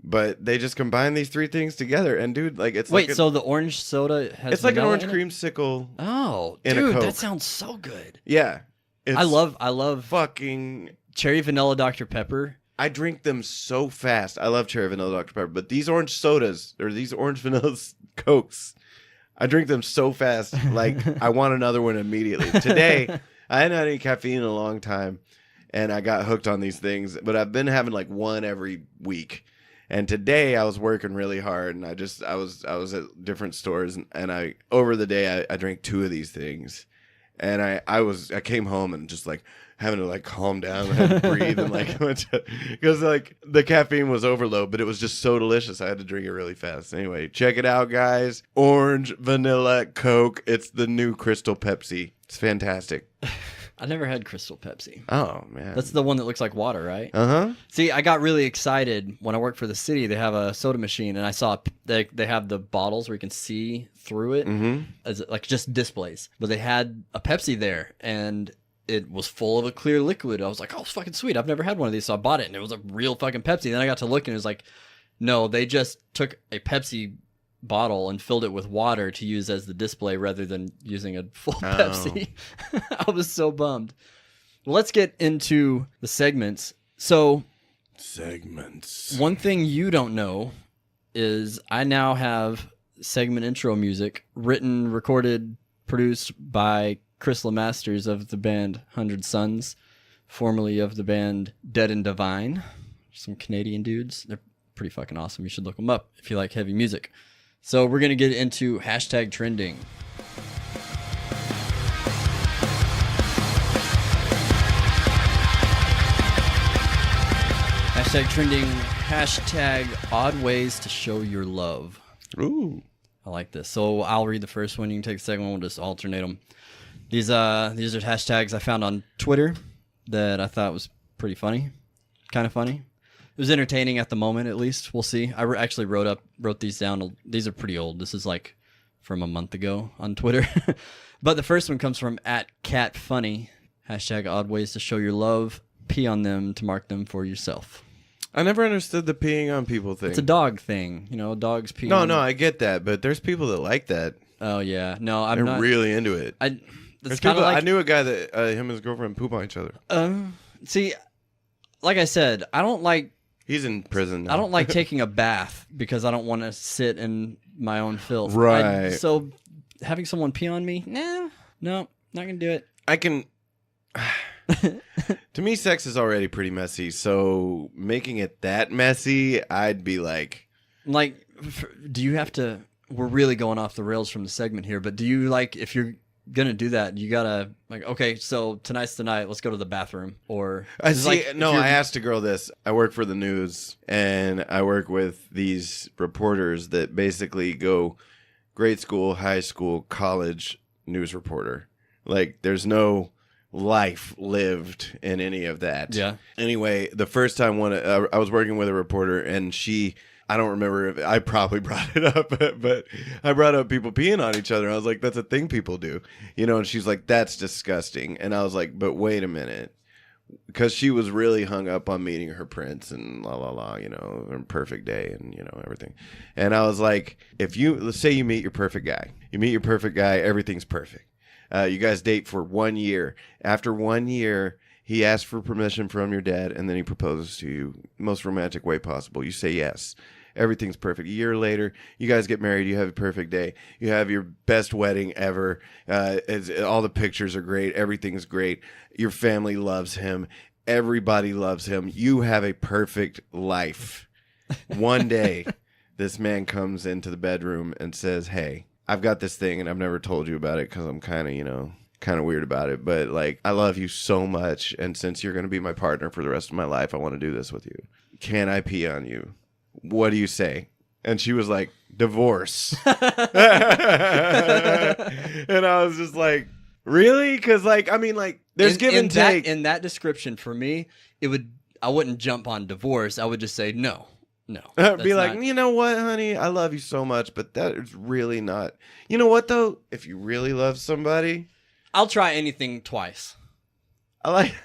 But they just combine these three things together, and dude, like it's Wait, like so the orange soda has it's like an vanilla orange in it? creamsicle. Oh, in a dude, Coke. that sounds so good. Yeah, it's I love fucking. cherry vanilla Dr. Pepper. I drink them so fast. I love cherry vanilla Dr. Pepper, but these orange sodas or these orange vanilla Cokes, I drink them so fast. Like I want another one immediately. Today, I hadn't had any caffeine in a long time, and I got hooked on these things. But I've been having like one every week. And today I was working really hard, and I was at different stores, and I over the day I drank two of these things, and I came home and just like having to like calm down, I had to breathe, and like because like the caffeine was overload, but it was just so delicious I had to drink it really fast. Anyway, check it out, guys. Orange vanilla Coke. It's the new Crystal Pepsi. It's fantastic. I never had Crystal Pepsi. Oh man, That's the one that looks like water, right? uh-huh. See, I got really excited when I worked for the city. They have a soda machine, and I saw they have the bottles where you can see through it, as like just displays. But they had a Pepsi there, and it was full of a clear liquid. I was like, oh, it's fucking sweet. I've never had one of these, so I bought it, and it was a real fucking Pepsi. Then I got to look, and it was like, no, they just took a Pepsi bottle and filled it with water to use as the display rather than using a full Pepsi. I was so bummed. Well, let's get into the segments. So, one thing you don't know is I now have segment intro music written, recorded, produced by Chris Lemasters of the band 100 Suns, formerly of the band Dead and Divine. Some Canadian dudes. They're pretty fucking awesome. You should look them up if you like heavy music. So we're going to get into hashtag trending. Hashtag trending, hashtag odd ways to show your love. Ooh. I like this. So I'll read the first one. You can take the second one. We'll just alternate them. These are hashtags I found on Twitter that I thought was pretty funny. Kind of funny. It was entertaining at the moment, at least. We'll see. I actually wrote these down. These are pretty old. This is like from a month ago on Twitter. But the first one comes from @catfunny. Hashtag odd ways to show your love. Pee on them to mark them for yourself. I never understood the peeing on people thing. It's a dog thing. Dogs pee No, on... I get that, but there's people that like that. Oh, yeah. No, I'm They're not... really into it. It's There's kind of people, like... I knew a guy that him and his girlfriend poop on each other. See, like I said, I don't like... He's in prison now. I don't like taking a bath because I don't want to sit in my own filth. Right. So having someone pee on me, no, not gonna do it. I can... To me, sex is already pretty messy, so making it that messy, I'd be like... Like, do you have to... We're really going off the rails from the segment here, but do you, like, if you're gonna do that, you gotta, like, okay, so tonight's the night, let's go to the bathroom, or... I see. Like, No, I asked a girl this. I work for the news, and I work with these reporters that basically go grade school, high school, college news reporter. Like, there's no life lived in any of that. Yeah. Anyway, the first time I was working with a reporter, and I don't remember if I probably brought it up, but I brought up people peeing on each other. I was like, that's a thing people do, and she's like, that's disgusting. And I was like, but wait a minute. because she was really hung up on meeting her prince and la la la, her perfect day and everything. And I was like, let's say you meet your perfect guy, everything's perfect. You guys date for 1 year. After 1 year, he asks for permission from your dad, and then he proposes to you, most romantic way possible. You say yes. Everything's perfect. A year later, you guys get married. You have a perfect day. You have your best wedding ever. All the pictures are great. Everything's great. Your family loves him. Everybody loves him. You have a perfect life. One day, this man comes into the bedroom and says, hey, I've got this thing, and I've never told you about it because I'm kind of weird about it. But, like, I love you so much, and since you're going to be my partner for the rest of my life, I want to do this with you. Can I pee on you? What do you say? And she was like, divorce. And I was just like, really? Because, like, I mean, like, there's give and take. In that description, for me, I wouldn't jump on divorce. I would just say, no. Be like, you know what, honey? I love you so much, but that is really not. You know what, though? If you really love somebody. I'll try anything twice. I like...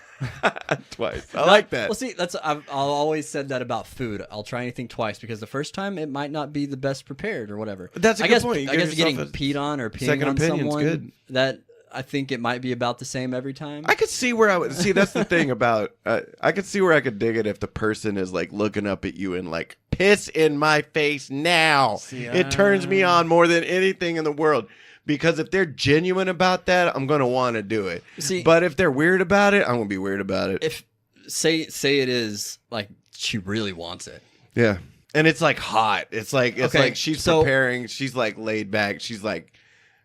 Twice. I like that. Well, see, I've always said that about food. I'll try anything twice because the first time it might not be the best prepared or whatever. That's a good point. I guess getting peed on or peeing on someone, good. That I think it might be about the same every time. I could see where I would see. That's the thing about. I could see where I could dig it if the person is like looking up at you and like piss in my face now. It turns me on more than anything in the world. Because if they're genuine about that, I'm going to want to do it. But if they're weird about it, I'm going to be weird about it. If say it is like she really wants it. Yeah. And it's like hot. It's like she's preparing, she's like laid back. She's like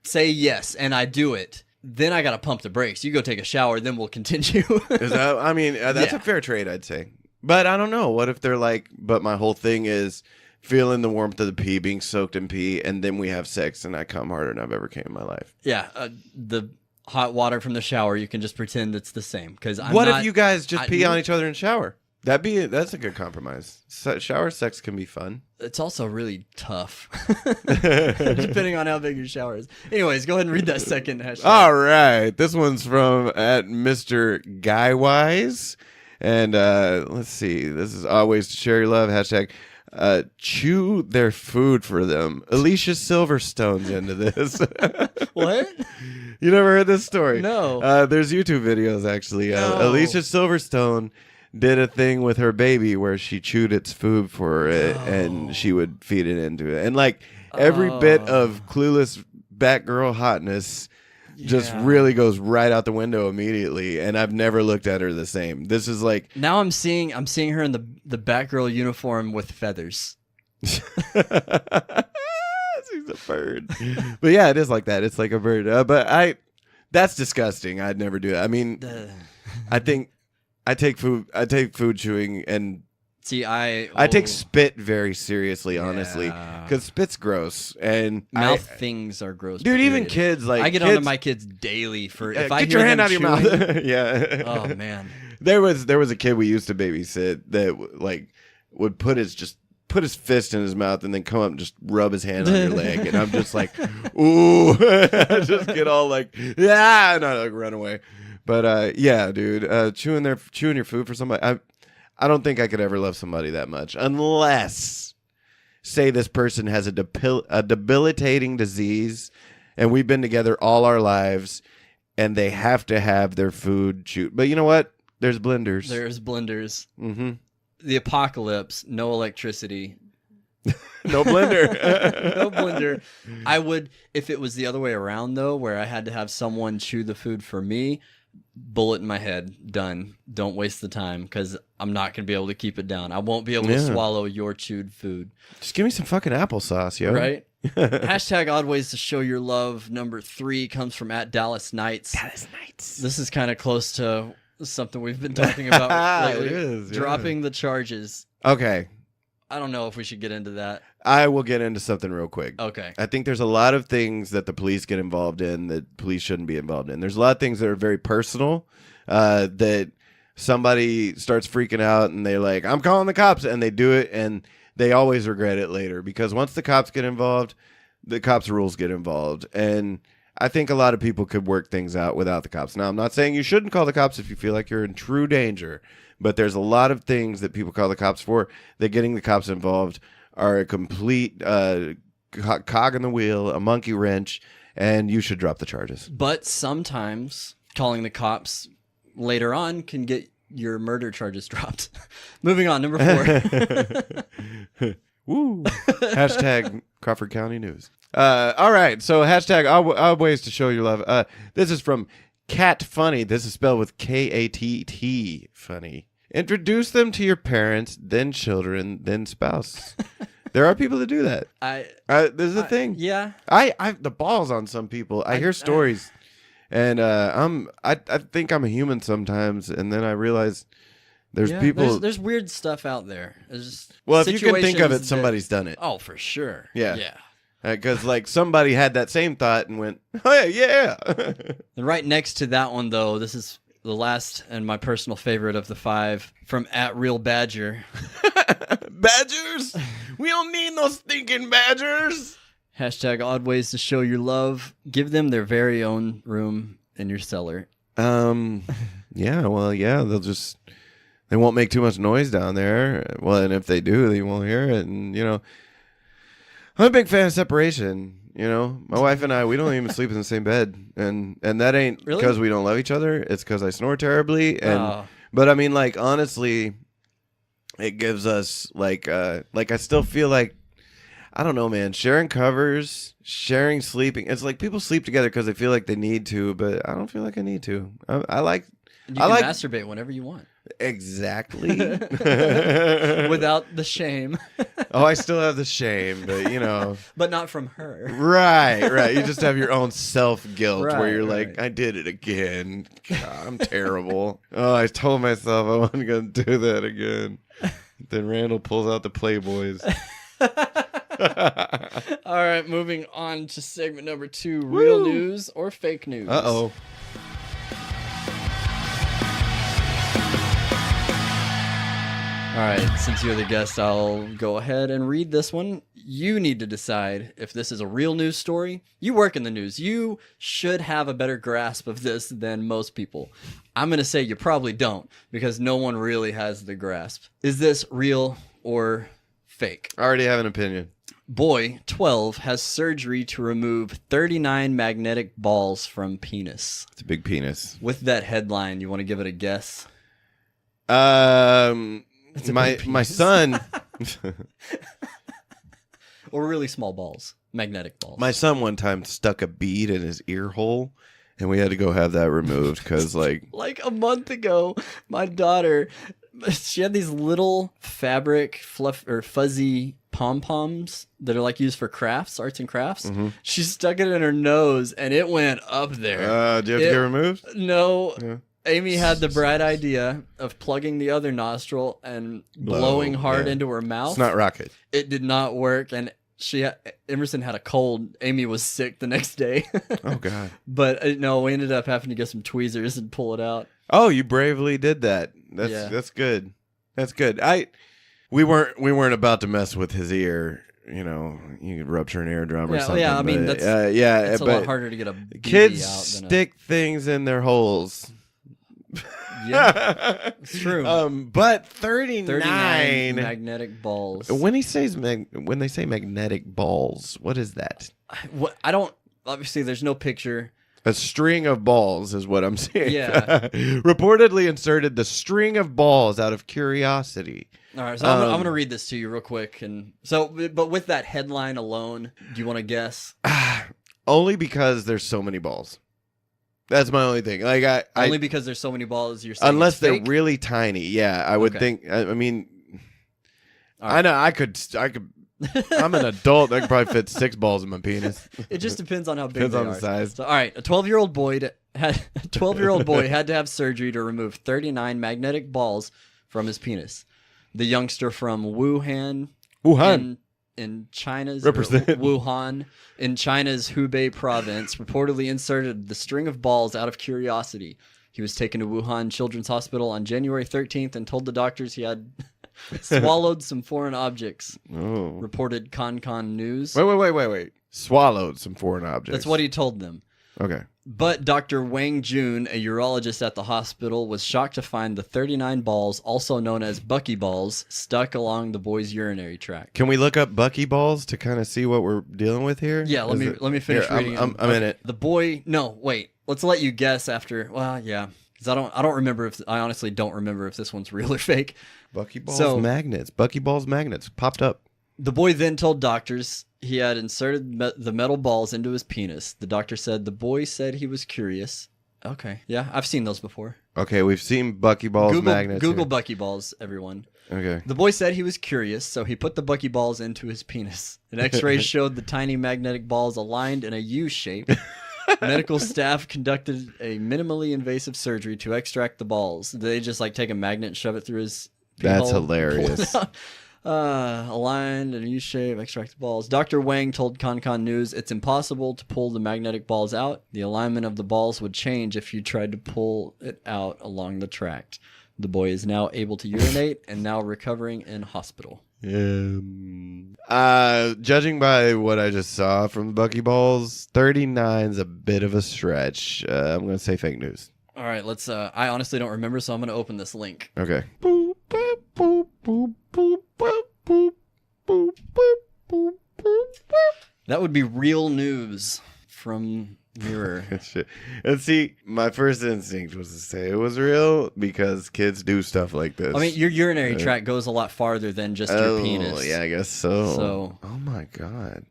say yes and I do it. Then I got to pump the brakes. You go take a shower, then we'll continue. That's a fair trade, I'd say. But I don't know. What if they're like, but my whole thing is feeling the warmth of the pee, being soaked in pee, and then we have sex, and I come harder than I've ever came in my life. Yeah, the hot water from the shower, you can just pretend it's the same. Because if you guys just pee on each other in the shower? That's a good compromise. Shower sex can be fun. It's also really tough, depending on how big your shower is. Anyways, go ahead and read that second hashtag. All right, this one's from at Mr. Guywise, and let's see. This is always to share your love hashtag. Chew their food for them. Alicia Silverstone's into this. What? You never heard this story? No. There's YouTube videos actually. No. Alicia Silverstone did a thing with her baby where she chewed its food for it and she would feed it into it. And like every bit of clueless Batgirl hotness just really goes right out the window immediately, and I've never looked at her the same. This is like now I'm seeing her in the Batgirl uniform with feathers. She's a bird. But yeah, it is like that. It's like a bird. That's disgusting. I'd never do that. I mean, I think I take food chewing and I take spit very seriously, honestly, because spit's gross and mouth things are gross. Dude, even kids I get onto my kids daily for if I get hear your hand them out of chewing, your mouth. Yeah. Oh man. There was a kid we used to babysit that like would put his fist in his mouth and then come up and just rub his hand on your leg, and I'm just like, ooh, I just get all like, yeah, and I like run away. But yeah, dude, chewing your food for somebody. I don't think I could ever love somebody that much unless, say, this person has a debilitating disease and we've been together all our lives and they have to have their food chewed. But you know what? There's blenders. Mm-hmm. The apocalypse, no electricity. No blender. No blender. I would, if it was the other way around, though, where I had to have someone chew the food for me, bullet in my head, done. Don't waste the time because I'm not going to be able to keep it down. I won't be able to swallow your chewed food. Just give me some fucking applesauce, yo. Right? Hashtag odd ways to show your love. Number 3 comes from at Dallas Knights. This is kind of close to something we've been talking about lately. It is, dropping the charges. Okay. I don't know if we should get into that. I will get into something real quick. Okay. I think there's a lot of things that the police get involved in that police shouldn't be involved in. There's a lot of things that are very personal that somebody starts freaking out and they're like, I'm calling the cops, and they do it and they always regret it later because once the cops get involved, the cops' rules get involved. And I think a lot of people could work things out without the cops. Now, I'm not saying you shouldn't call the cops if you feel like you're in true danger, but there's a lot of things that people call the cops for that getting the cops involved are a complete cog in the wheel, a monkey wrench, and you should drop the charges. But sometimes calling the cops later on can get your murder charges dropped. Moving on, number 4. Woo! Hashtag Crawford County News. All right, so hashtag odd ways to show your love. This is from Cat Funny. This is spelled with Katt Funny. Introduce them to your parents, then children, then spouse. There are people that do that. This is a thing. Yeah. I the balls on some people. I hear stories, and I think I'm a human sometimes, and then I realize there's people. There's weird stuff out there. Well, if you can think of it, somebody's done it. Oh, for sure. Yeah. Because like somebody had that same thought and went, oh yeah. And right next to that one, though, this is the last and my personal favorite of the 5 from @RealBadger. Badgers? We don't need no stinking badgers. Hashtag odd ways to show your love. Give them their very own room in your cellar. Yeah, well, yeah, they won't make too much noise down there. Well, and if they do, they won't hear it. And, I'm a big fan of separation. My wife and I, we don't even sleep in the same bed. And that ain't because we don't love each other. It's because I snore terribly. But I mean, like, honestly, it gives us I still feel like, I don't know, man, sharing covers, sharing sleeping. It's like people sleep together because they feel like they need to, but I don't feel like I need to. I like masturbate whenever you want. Exactly. Without the shame. Oh, I still have the shame, but But not from her. Right. You just have your own self-guilt where you're right. like, I did it again. God, I'm terrible. Oh, I told myself I wasn't going to do that again. Then Randall pulls out the Playboys. All right, moving on to segment number 2, real news or fake news. Uh-oh. All right, since you're the guest, I'll go ahead and read this one. You need to decide if this is a real news story. You work in the news. You should have a better grasp of this than most people. I'm going to say you probably don't because no one really has the grasp. Is this real or fake? I already have an opinion. Boy, 12, has surgery to remove 39 magnetic balls from penis. It's a big penis. With that headline, you want to give it a guess? My son Or really small balls, magnetic balls. My son one time stuck a bead in his ear hole, and we had to go have that removed because like a month ago, my daughter, she had these little fabric fuzzy pom-poms that are like used for arts and crafts. Mm-hmm. She stuck it in her nose and it went up there. Do you have to get removed? No. Yeah. Amy had the bright idea of plugging the other nostril and blowing hard into her mouth. It's not rocket. It did not work, and Emerson had a cold. Amy was sick the next day. Oh God! But no, we ended up having to get some tweezers and pull it out. Oh, you bravely did that. That's good. That's good. We weren't about to mess with his ear. You could rupture an eardrum or something. Yeah, I mean that's it's a lot harder to get a BB kids out than stick things in their holes. Yeah, it's true. But 39 magnetic balls. When they say magnetic balls, what is that? I don't. Obviously, there's no picture. A string of balls is what I'm saying. Yeah. Reportedly inserted the string of balls out of curiosity. All right, so I'm going to read this to you real quick. And so, but with that headline alone, do you want to guess? Only because there's so many balls. That's my only thing. Like only because there's so many balls. You're saying unless they're fake? really tiny. Yeah, I would think. I mean, right. I know I could. I'm an adult. I could probably fit 6 balls in my penis. It just depends on how big depends they on are. the size. So, all right, a 12-year-old boy had to have surgery to remove 39 magnetic balls from his penis. The youngster from Wuhan. In China's Wuhan, in China's Hubei province, reportedly inserted the string of balls out of curiosity. He was taken to Wuhan Children's Hospital on January 13th and told the doctors he had swallowed some foreign objects. Oh. Reported Kankan News. Wait. Swallowed some foreign objects. That's what he told them. Okay. But Dr. Wang Jun, a urologist at the hospital, was shocked to find the 39 balls, also known as buckyballs, stuck along the boy's urinary tract. Can we look up buckyballs to kind of see what we're dealing with here? Yeah, let me finish reading. I'm in it. The boy. No, wait. Let's let you guess after. Well, yeah, because I don't remember if I honestly don't remember if this one's real or fake. Buckyballs magnets. Buckyballs magnets popped up. The boy then told doctors he had inserted the metal balls into his penis. The doctor said the boy said he was curious. Okay, yeah, I've seen those before. Okay, we've seen buckyballs magnets. Google buckyballs, everyone. Okay. The boy said he was curious, so he put the buckyballs into his penis. An X-ray showed the tiny magnetic balls aligned in a U shape. Medical staff conducted a minimally invasive surgery to extract the balls. They just like take a magnet and shove it through his pee That's hole, hilarious. aligned in a U-shape, extract the balls. Dr. Wang told ConCon News it's impossible to pull the magnetic balls out. The alignment of the balls would change if you tried to pull it out along the tract. The boy is now able to urinate and now recovering in hospital. Judging by what I just saw from buckyballs, 39's a bit of a stretch. I'm going to say fake news. All right, let's. I honestly don't remember, so I'm going to open this link. Okay. That would be real news from Mirror. And see, my first instinct was to say it was real because kids do stuff like this. I mean, your urinary tract goes a lot farther than just your penis. Yeah, I guess so. Oh my god.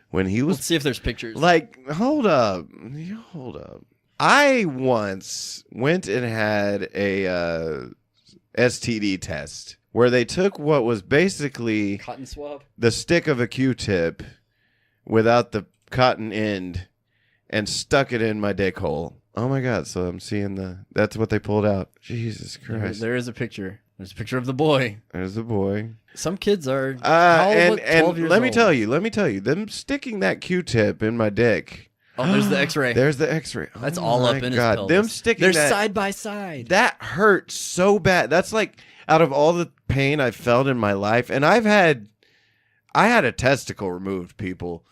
When he was, let's see if there's pictures. Like, hold up. I once went and had a STD test where they took what was basically cotton swab, the stick of a Q-tip without the cotton end, and stuck it in my dick hole. Oh my god, so I'm seeing that's what they pulled out. Jesus Christ. There is a picture. There's a picture of the boy. There's the boy. Some kids are 12 and years let me old. tell you, them sticking that Q-tip in my dick. Oh, there's the X-ray. There's the X-ray. That's oh all up in his pelvis. Them sticking They're that, side by side. That hurt so bad. That's like out of all the pain I've felt in my life, and I had a testicle removed, people,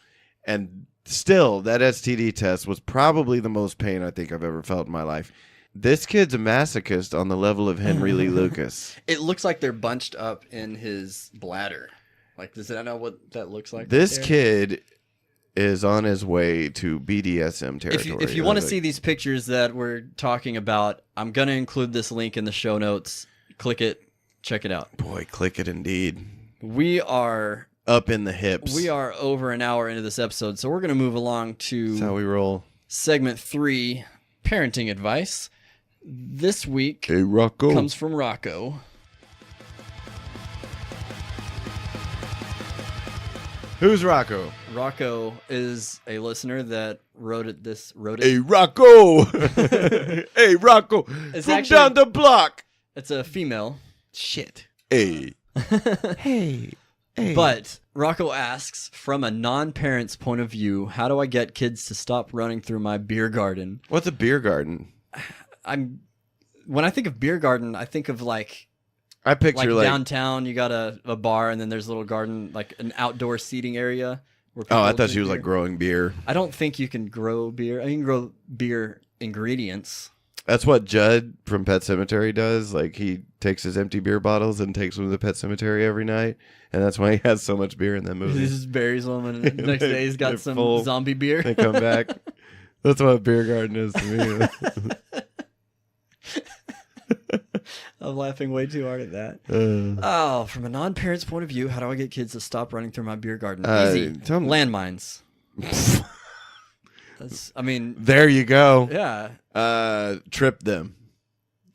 and still, that STD test was probably the most pain I think I've ever felt in my life. This kid's a masochist on the level of Henry Lee Lucas. It looks like they're bunched up in his bladder. Like, does that know what that looks like? This kid is on his way to BDSM territory. If you want to see these pictures that we're talking about, I'm going to include this link in the show notes. Click it. Check it out. Boy, click it indeed. We are up in the hips. We are over an hour into this episode, so we're going to move along to That's how we roll. Segment 3, parenting advice. This week comes from Rocco. Who's Rocco? Rocco is a listener that wrote it. Hey, Rocco! Hey, Rocco! It's from actually, down the block! It's a female. Shit. Hey. Hey. But Rocco asks, from a non-parent's point of view, how do I get kids to stop running through my beer garden? What's a beer garden? When I think of beer garden, I think of I picture like downtown. You got a bar, and then there's a little garden, like an outdoor seating area. Where I thought she was like growing beer. I don't think you can grow beer. I mean, you can grow beer ingredients. That's what Judd from Pet Sematary does. Like, he takes his empty beer bottles and takes them to the Pet Cemetery every night, and that's why he has so much beer in that movie. He just buries them, and the next day he's got some zombie beer. They come back. That's what a beer garden is to me. I'm laughing way too hard at that. From a non-parent's point of view, how do I get kids to stop running through my beer garden? Easy. Landmines. There you go. Yeah. Trip them.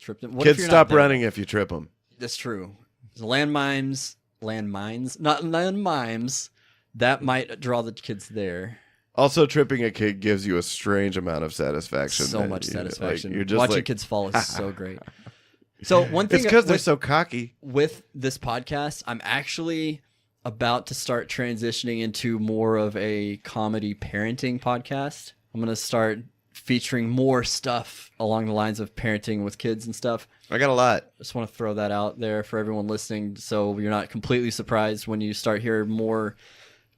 What Kids stop running if you trip them. That's true. Landmines, not landmines. That might draw the kids there. Also, tripping a kid gives you a strange amount of satisfaction. So much satisfaction. You're just watching kids fall is so great. So one thing, it's because they're so cocky. With this podcast, I'm actually about to start transitioning into more of a comedy parenting podcast. I'm going to start featuring more stuff along the lines of parenting with kids and stuff. I got a lot. Just want to throw that out there for everyone listening, so you're not completely surprised when you start hearing more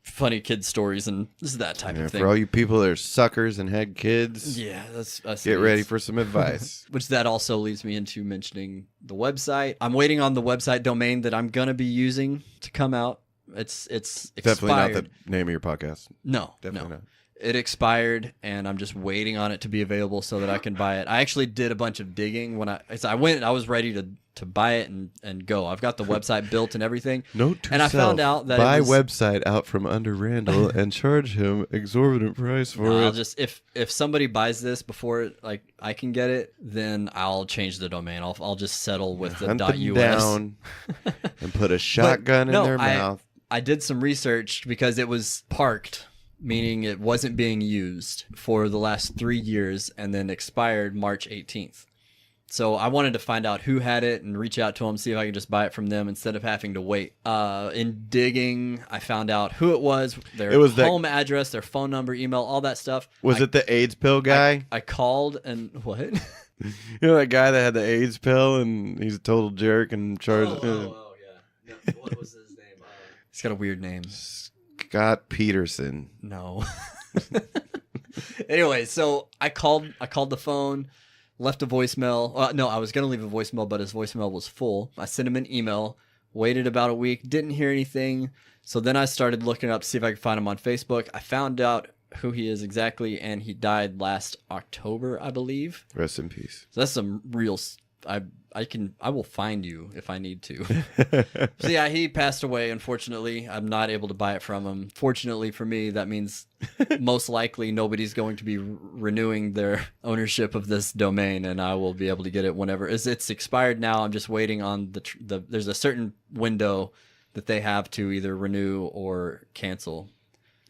funny kid stories and this is that type of thing. For all you people that are suckers and had kids, Yeah, that's get ready for some advice. Which that also leads me into mentioning the website. I'm waiting on the website domain that I'm gonna be using to come out. It's expired. Definitely not the name of your podcast. No, Definitely not. It expired, and I'm just waiting on it to be available so that I can buy it. I actually did a bunch of digging when I went. I was ready to buy it and go. I've got the website built and everything. Note to and self, I found out that buy it was, website out from under Randall and charge him exorbitant price for I'll it. just if somebody buys this before like I can get it, then I'll change the domain. I'll just settle with the Hunt them .us down and put a shotgun in their mouth. I did some research because it was parked, meaning it wasn't being used for the last 3 years and then expired March 18th. So I wanted to find out who had it and reach out to them, see if I could just buy it from them instead of having to wait. In digging, I found out who it was, their home address, their phone number, email, all that stuff. Was it the AIDS pill guy? I called and what? You know that guy that had the AIDS pill and he's a total jerk and charged. Oh, yeah. No, what was his name? He's got a weird name. Scott Peterson. No. Anyway, so I called the phone, left a voicemail. No, I was going to leave a voicemail, but his voicemail was full. I sent him an email, waited about a week, didn't hear anything. So then I started looking up to see if I could find him on Facebook. I found out who he is exactly, and he died last October, I believe. Rest in peace. So that's some real... I will find you if I need to. So yeah, he passed away. Unfortunately, I'm not able to buy it from him. Fortunately for me, that means most likely nobody's going to be renewing their ownership of this domain, and I will be able to get it whenever. It's expired now. I'm just waiting on the. There's a certain window that they have to either renew or cancel.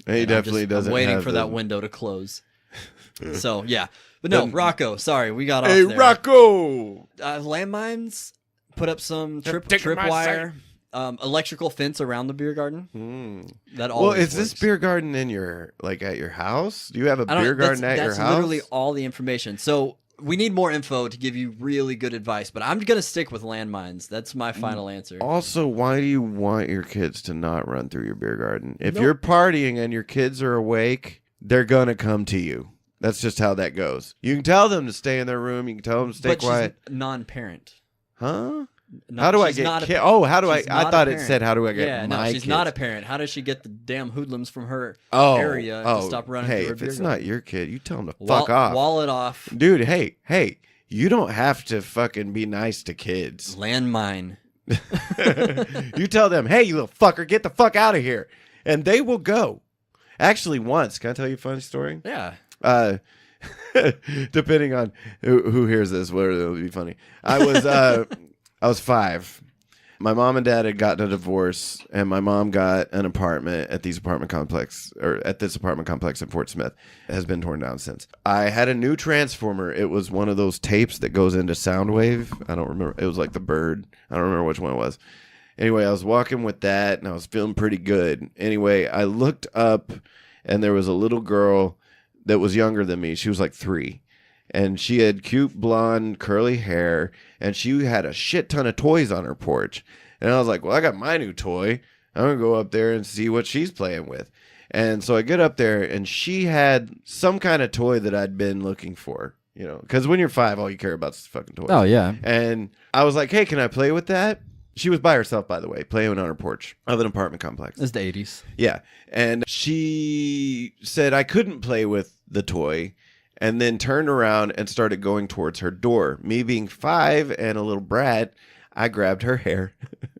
He definitely doesn't. I'm waiting for that window to close. So yeah. But no, Rocco, sorry, we got off there. Hey, Rocco! Landmines, put up some tripwire, electrical fence around the beer garden. That always is this beer garden in your, like, at your house? Do you have a beer garden at your house? That's literally all the information. So we need more info to give you really good advice, but I'm going to stick with landmines. That's my final answer. Also, why do you want your kids to not run through your beer garden? If you're partying and your kids are awake, they're going to come to you. That's just how that goes. You can tell them to stay in their room. You can tell them to stay quiet. She's non-parent. Huh? How do I get how do I thought it said how do I get my she's kids? Not a parent. How does she get the damn hoodlums from her area to stop running through her if beer it's garden? not your kid, you tell them to fuck off. Wall it off. Dude, hey, you don't have to fucking be nice to kids. Landmine. You tell them, hey, you little fucker, get the fuck out of here. And they will go. Actually, once, can I tell you a funny story? Yeah. Depending on who hears this, whether it'll be funny. I was 5. My mom and dad had gotten a divorce, and my mom got an apartment at this apartment complex in Fort Smith. It has been torn down since. I had a new transformer. It was one of those tapes that goes into Soundwave. I don't remember. It was like the Bird. I don't remember which one it was. Anyway, I was walking with that, and I was feeling pretty good. Anyway, I looked up, and there was a little girl that was younger than me. She was like 3. And she had cute blonde curly hair. And she had a shit ton of toys on her porch. And I was like, well, I got my new toy. I'm going to go up there and see what she's playing with. And so I get up there and she had some kind of toy that I'd been looking for. You know, because when you're 5, all you care about is fucking toys. Oh, yeah. And I was like, hey, can I play with that? She was by herself, by the way, playing on her porch of an apartment complex. It's the 80s. Yeah. And she said I couldn't play with the toy and then turned around and started going towards her door. Me being 5 and a little brat, I grabbed her hair.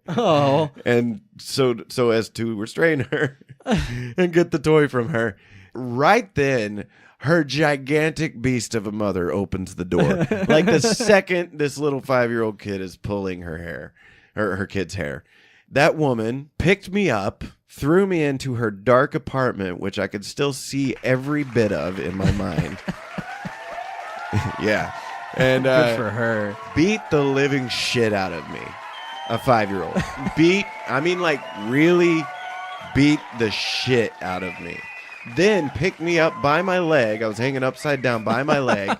Oh. And so as to restrain her and get the toy from her. Right then, her gigantic beast of a mother opens the door. Like the second this little 5-year-old kid is pulling her hair. Her kid's hair. That woman picked me up, threw me into her dark apartment, which I could still see every bit of in my mind. Yeah. And good for her. Beat the living shit out of me. A 5-year-old. Really beat the shit out of me. Then picked me up by my leg. I was hanging upside down by my leg.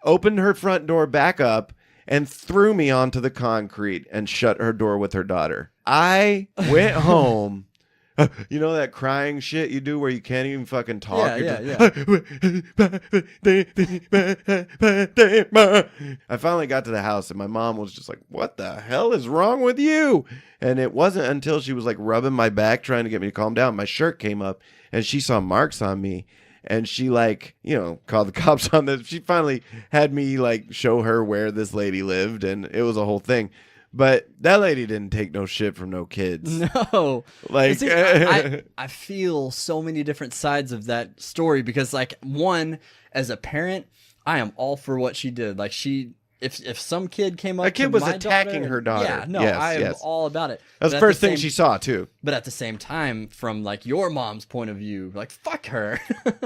Opened her front door back up. And threw me onto the concrete and shut her door with her daughter. I went home You know that crying shit you do where you can't even fucking talk? Yeah. I finally got to the house and my mom was just like, what the hell is wrong with you? And it wasn't until she was like rubbing my back trying to get me to calm down. My shirt came up and she saw marks on me. And she like, called the cops on this. She finally had me like show her where this lady lived. And it was a whole thing. But that lady didn't take no shit from no kids. No. Like, see, I feel so many different sides of that story because, like, one, as a parent, I am all for what she did. Like, if some kid came up, a kid to was my attacking daughter, her daughter. Yeah, no, Yes, I am yes. all about it. That's the first thing she saw too. But at the same time, from like your mom's point of view, like fuck her.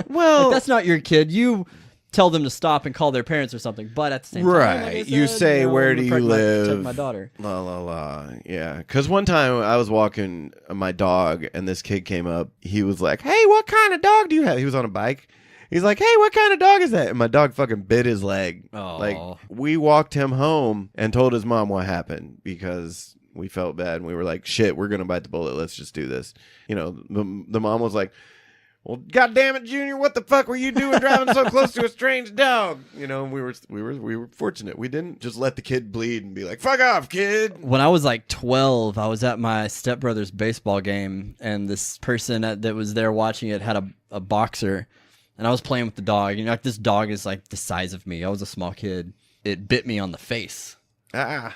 Well, like, that's not your kid. You tell them to stop and call their parents or something. But at the same time, like I right? said, You say, "Where do you live?" Protect my daughter. La la la. Yeah. Because one time I was walking my dog, and this kid came up. He was like, "Hey, what kind of dog do you have?" He was on a bike. He's like, "Hey, what kind of dog is that?" And my dog fucking bit his leg. Oh. Like, we walked him home and told his mom what happened because we felt bad and we were like, "Shit, we're gonna bite the bullet. Let's just do this." The mom was like, "Well, goddamn it, Junior, what the fuck were you doing driving so close to a strange dog?" We were fortunate. We didn't just let the kid bleed and be like, "Fuck off, kid." When I was like 12, I was at my stepbrother's baseball game, and this person that was there watching it had a boxer, and I was playing with the dog. Like this dog is like the size of me. I was a small kid. It bit me on the face.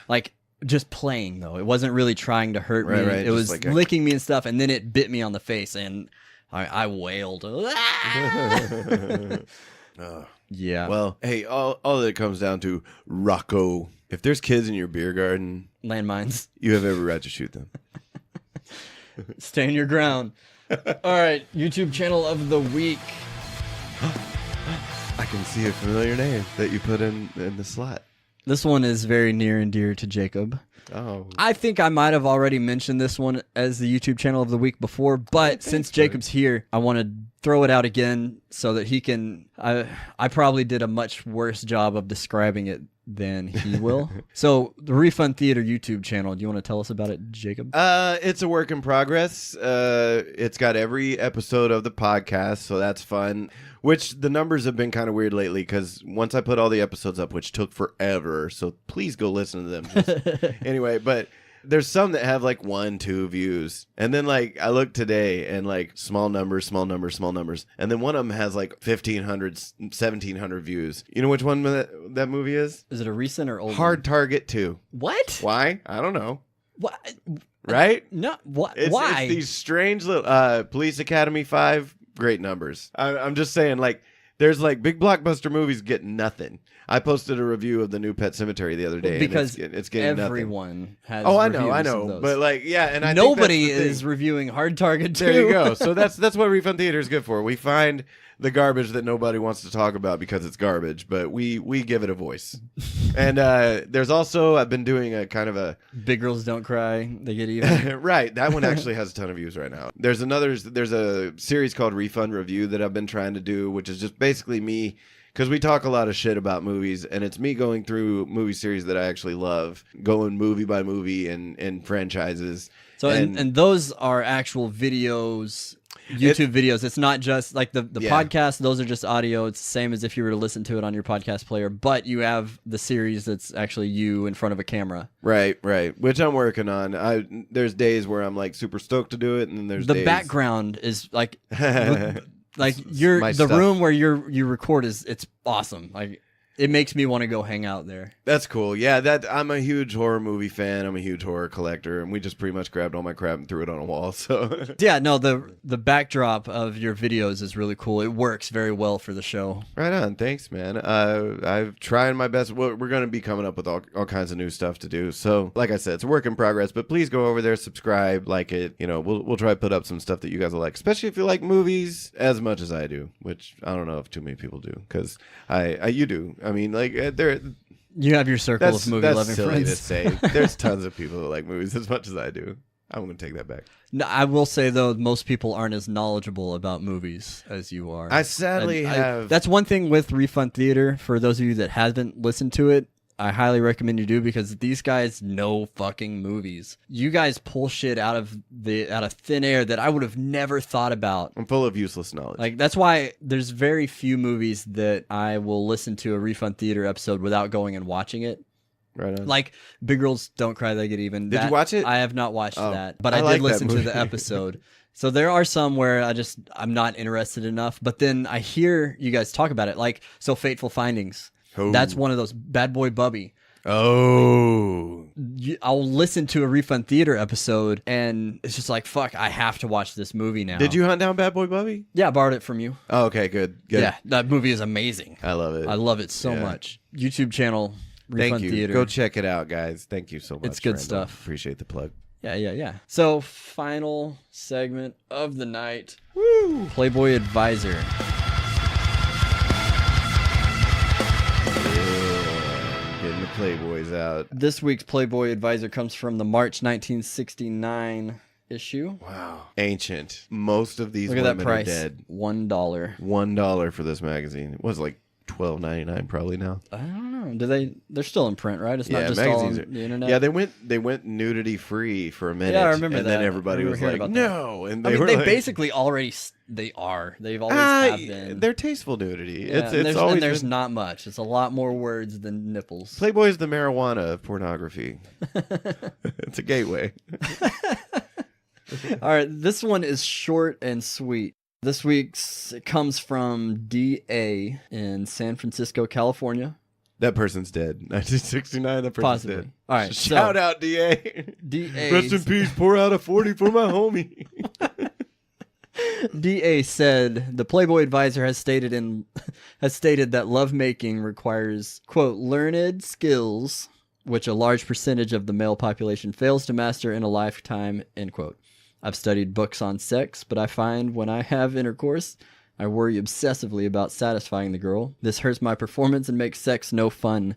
Like just playing though. It wasn't really trying to hurt me. Right. It was like licking me and stuff, and then it bit me on the face, and I wailed. Yeah. Well, hey, all that it comes down to, Rocco, if there's kids in your beer garden, Landmines. you have every right to shoot them. Stand your ground. All right, YouTube channel of the week. I can see a familiar name that you put in the slot. This one is very near and dear to Jacob. Oh. I think I might have already mentioned this one as the YouTube channel of the week before, but since Jacob's here, I want to throw it out again so that he can... I probably did a much worse job of describing it than he will. So, the Refund Theater YouTube channel, do you want to tell us about it, Jacob? It's a work in progress. It's got every episode of the podcast, so that's fun. Which the numbers have been kind of weird lately because once I put all the episodes up, which took forever, so please go listen to them. Anyway, but there's some that have like 1, 2 views. And then like I looked today and like small numbers. And then one of them has like 1,500, 1,700 views. You know which one that movie is? Is it a recent or old Hard Target 2. What? Why? I don't know. What? Right? No. What? Why? It's these strange little Police Academy 5. Great numbers. I'm just saying, like, there's like big blockbuster movies get nothing. I posted a review of the new Pet Cemetery the other day because and it's getting everyone nothing. has. I know, know, but like, yeah, and nobody is reviewing Hard Target 2. There you go. So that's what Refund Theater is good for. We find the garbage that nobody wants to talk about because it's garbage, but we give it a voice. And there's also, I've been doing a kind of a Big Girls Don't Cry, They Get Even. Right, that one actually has a ton of views right now. There's a series called Refund Review that I've been trying to do, which is just basically me, because we talk a lot of shit about movies, and it's me going through movie series that I actually love, going movie by movie and franchises. So and those are actual videos, YouTube videos. It's not just like the podcast. Those are just audio. It's the same as if you were to listen to it on your podcast player, but you have the series that's actually you in front of a camera. Right. Which I'm working on. There's days where I'm like super stoked to do it, and then there's days... background is like like My the stuff. room where you record it's awesome. Like it makes me want to go hang out there. That's cool. Yeah, I'm a huge horror movie fan. I'm a huge horror collector, and we just pretty much grabbed all my crap and threw it on a wall. So yeah, no, the backdrop of your videos is really cool. It works very well for the show. Right on. Thanks, man. I've tried my best. We're going to be coming up with all kinds of new stuff to do. So, like I said, it's a work in progress, but please go over there, subscribe, like it. We'll try to put up some stuff that you guys will like, especially if you like movies as much as I do, which I don't know if too many people do, because you do. I mean, like, you have your circle of movie-loving friends. To say. There's tons of people that like movies as much as I do. I'm going to take that back. No, I will say, though, most people aren't as knowledgeable about movies as you are. I sadly have... That's one thing with Refund Theater, for those of you that haven't listened to it. I highly recommend you do because these guys know fucking movies. You guys pull shit out of thin air that I would have never thought about. I'm full of useless knowledge. Like, that's why there's very few movies that I will listen to a Refund Theater episode without going and watching it. Right on. Like, Big Girls Don't Cry They Get Even. Did you watch it? I have not watched that, but I I like did that listen to movie. the episode. So there are some where I'm not interested enough, but then I hear you guys talk about it. Like, so Fateful Findings. Oh. That's one of those. Bad Boy Bubby. Oh. I'll listen to a Refund Theater episode, and it's just like, fuck, I have to watch this movie now. Did you hunt down Bad Boy Bubby? Yeah, I borrowed it from you. Oh, okay, good. Yeah, that movie is amazing. I love it. I love it so much. YouTube channel, Refund Thank you. Theater. Go check it out, guys. Thank you so much. It's good Randall. stuff. Appreciate the plug. Yeah. So, final segment of the night. Woo! Playboy Advisor. Yeah, getting the Playboys out. This week's Playboy Advisor comes from the March 1969 issue. Wow. Ancient. Most of these Look at women that price. are dead. $1. $1 for this magazine. It was like $12.99 probably now. I don't know. They're still in print, right? It's not Yeah, just all on magazines the internet. Yeah, they went nudity free for a minute. Yeah, I remember and that. then everybody I was remember like, hearing about no. And I they mean, were they like, basically already they've always have been. they're tasteful nudity. Yeah, It's always there's been- not much. It's a lot more words than nipples. Playboy is the marijuana of pornography. It's a gateway. All right, this one is short and sweet. This week's it comes from D.A. in San Francisco, California. That person's dead. 1969, that person's Possibly. dead. All right, Shout out, DA. D.A. Rest in peace, pour out a 40 for my homie. D.A. said the Playboy Advisor has stated that lovemaking requires, quote, learned skills, which a large percentage of the male population fails to master in a lifetime, end quote. I've studied books on sex, but I find when I have intercourse, I worry obsessively about satisfying the girl. This hurts my performance and makes sex no fun.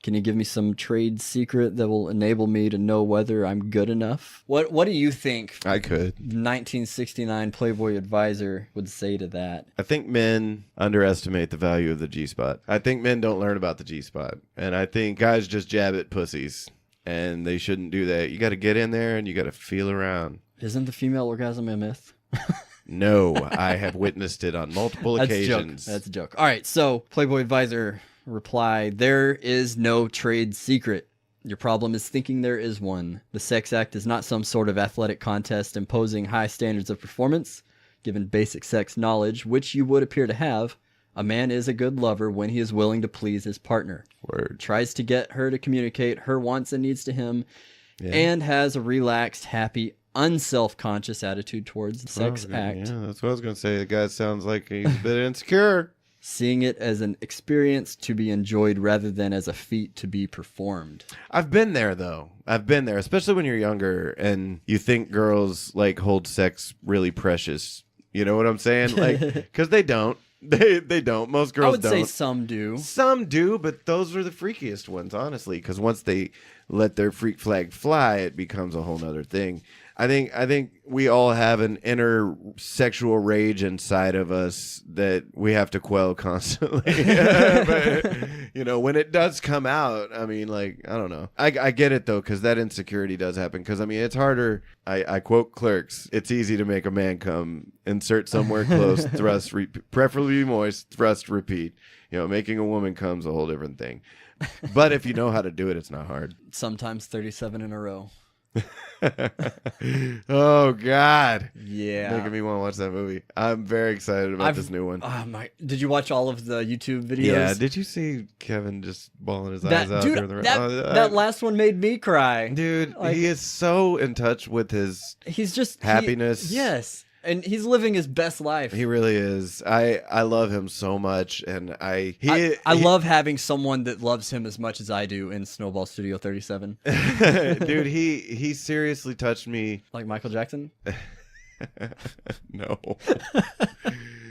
Can you give me some trade secret that will enable me to know whether I'm good enough? What do you think I could. 1969 Playboy Advisor would say to that? I think men underestimate the value of the G-spot. I think men don't learn about the G-spot. And I think guys just jab at pussies. And they shouldn't do that. You got to get in there and you got to feel around. Isn't the female orgasm a myth? No, I have witnessed it on multiple occasions. That's a joke. All right, so Playboy Advisor replied, there is no trade secret. Your problem is thinking there is one. The sex act is not some sort of athletic contest imposing high standards of performance. Given basic sex knowledge, which you would appear to have, a man is a good lover when he is willing to please his partner. Word. Tries to get her to communicate her wants and needs to him, and has a relaxed, happy, unself-conscious attitude towards the sex act. Yeah, that's what I was going to say. The guy sounds like he's a bit insecure. Seeing it as an experience to be enjoyed rather than as a feat to be performed. I've been there, though. I've been there, especially when you're younger and you think girls like hold sex really precious. You know what I'm saying? Like, because they don't. They don't. Most girls don't. I would say some do. Some do, but those are the freakiest ones, honestly. Because once they let their freak flag fly, it becomes a whole nother thing. I think we all have an inner sexual rage inside of us that we have to quell constantly. But, you know, when it does come out, I mean, like, I don't know. I get it, though, because that insecurity does happen. Because, I mean, it's harder. I quote Clerks. It's easy to make a man come. Insert somewhere close, thrust, preferably moist, thrust, repeat. You know, making a woman come's a whole different thing. But if you know how to do it, it's not hard. Sometimes 37 in a row. Oh God! Yeah, making me want to watch that movie. I'm very excited about this new one. Did you watch all of the YouTube videos? Yeah. Did you see Kevin just bawling his eyes out? Dude, during the that last one made me cry. Dude, like, he is so in touch with his happiness. Yes. And he's living his best life. He really is. I love him so much, and I love having someone that loves him as much as I do in Snowball Studio 37. Dude, he seriously touched me. Like Michael Jackson? No.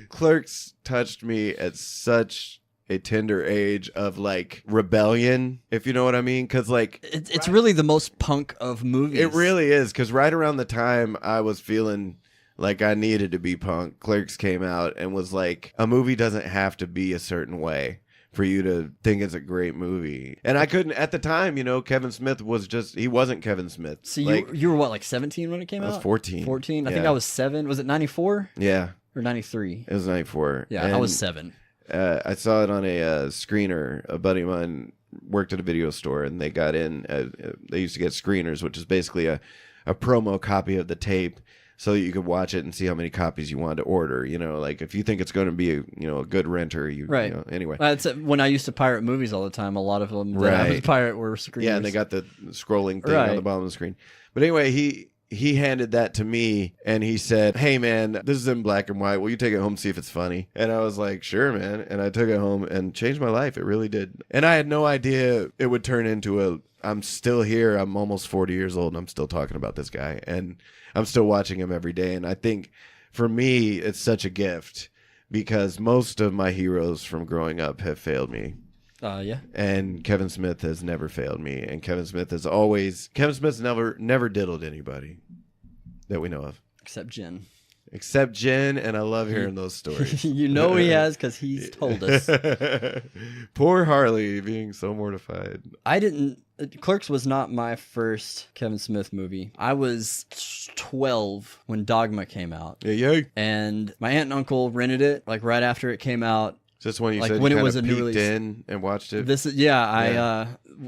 Clerks touched me at such a tender age of like rebellion, if you know what I mean. Because like it's really the most punk of movies. It really is. Because right around the time I was feeling like I needed to be punk, Clerks came out and was like, a movie doesn't have to be a certain way for you to think it's a great movie. And I couldn't at the time, you know, Kevin Smith was he wasn't Kevin Smith. So you were what, like 17 when it came out? I was 14. 14? I Yeah. think I was 7. Was it 94? Yeah. Or 93? It was 94. Yeah, and I was 7. I saw it on a screener. A buddy of mine worked at a video store, and they got in. They used to get screeners, which is basically a promo copy of the tape, so that you could watch it and see how many copies you wanted to order. You know, like if you think it's going to be a good renter, right. You know, anyway. That's when I used to pirate movies all the time. A lot of them that I would pirate were screeners. Yeah, and they got the scrolling thing on the bottom of the screen. But anyway, he handed that to me, and he said, "Hey, man, this is in black and white. Will you take it home and see if it's funny?" And I was like, "Sure, man." And I took it home and changed my life. It really did. And I had no idea it would turn into I'm still here. I'm almost 40 years old, and I'm still talking about this guy. And I'm still watching him every day. And I think for me, it's such a gift because most of my heroes from growing up have failed me. Yeah. And Kevin Smith has never failed me. And Kevin Smith's never diddled anybody that we know of. Except Jen. Except Jen, and I love hearing those stories. You know he has because he's told us. Poor Harley being so mortified. Clerks was not my first Kevin Smith movie. I was 12 when Dogma came out. Yeah. And my aunt and uncle rented it like right after it came out. Is this when you like said when you it was a new peeked release in and watched it?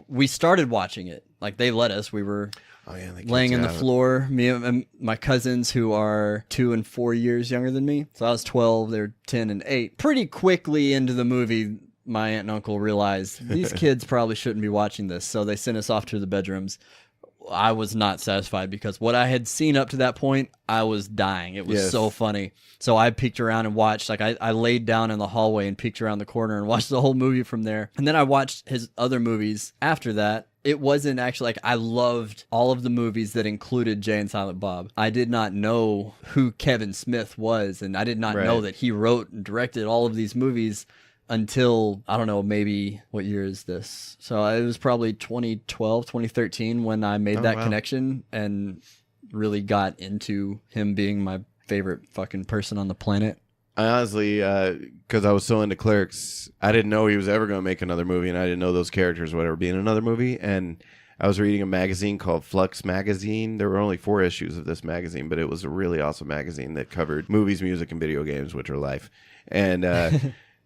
We started watching it. Like they let us. We were laying in the floor. Me and my cousins who are 2 and 4 years younger than me. So I was 12. They're 10 and 8. Pretty quickly into the movie, my aunt and uncle realized these kids probably shouldn't be watching this. So they sent us off to the bedrooms. I was not satisfied because what I had seen up to that point, I was dying. It was so funny. So I peeked around and watched. Like I laid down in the hallway and peeked around the corner and watched the whole movie from there. And then I watched his other movies after that. It wasn't actually like I loved all of the movies that included Jay and Silent Bob. I did not know who Kevin Smith was, and I did not know that he wrote and directed all of these movies until, I don't know, maybe, what year is this? So it was probably 2012, 2013 when I made that connection and really got into him being my favorite fucking person on the planet. I honestly, because I was so into Clerks, I didn't know he was ever going to make another movie, and I didn't know those characters would ever be in another movie. And I was reading a magazine called Flux Magazine. There were only 4 issues of this magazine, but it was a really awesome magazine that covered movies, music, and video games, which are life. And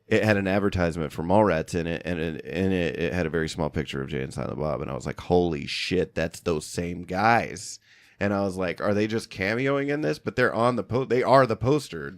it had an advertisement for Mallrats in it, and in it had a very small picture of Jay and Silent Bob. And I was like, holy shit, that's those same guys. And I was like, are they just cameoing in this? But they're on they are the poster.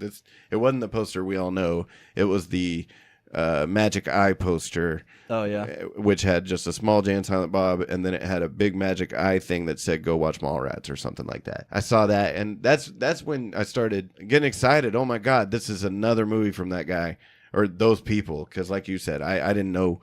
It wasn't the poster we all know. It was the Magic Eye poster. Oh, yeah. Which had just a small Jay and Silent Bob, and then it had a big Magic Eye thing that said, go watch Mallrats or something like that. I saw that, and that's when I started getting excited. Oh, my God, this is another movie from that guy. Or those people, because like you said, I didn't know.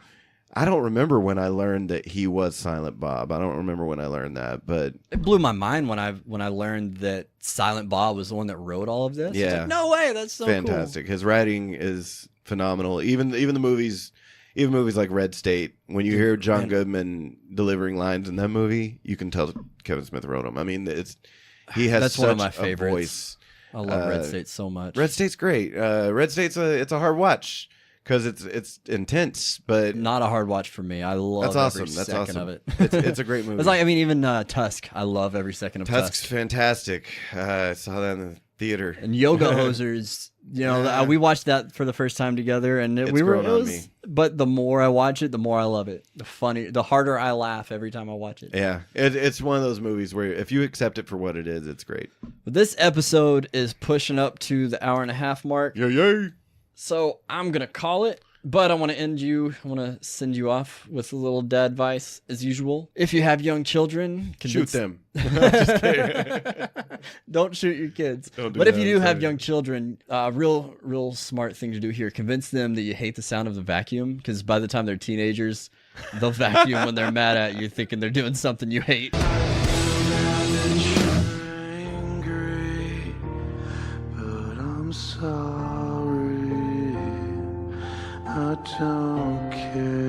I don't remember when I learned that he was Silent Bob. I don't remember when I learned that, but it blew my mind when I learned that Silent Bob was the one that wrote all of this. Yeah, like, no way, that's so fantastic. Cool. His writing is phenomenal. Even the movies, even movies like Red State. When you hear John Goodman delivering lines in that movie, you can tell Kevin Smith wrote them. I mean, he has that's such one of my a favorites. voice. I love Red State so much. Red State's great. Red State's it's a hard watch because it's intense, but not a hard watch for me. I love every second of it. It's a great movie. It's like, I mean, even Tusk. I love every second of Tusk. Tusk's fantastic. I saw that in the theater. And Yoga Hosers. You know, we watched that for the first time together, and but the more I watch it, the more I love it. The harder I laugh every time I watch it. Yeah, it's one of those movies where if you accept it for what it is, it's great. But this episode is pushing up to the 1.5 hour mark. Yay! So I'm gonna call it. But I want to send you off with a little dad advice, as usual. If you have young children, shoot them. Just kidding. Don't shoot your kids. But if you do have young children, real smart thing to do here, convince them that you hate the sound of the vacuum, because by the time they're teenagers, they'll vacuum when they're mad at you, thinking they're doing something you hate. I don't care.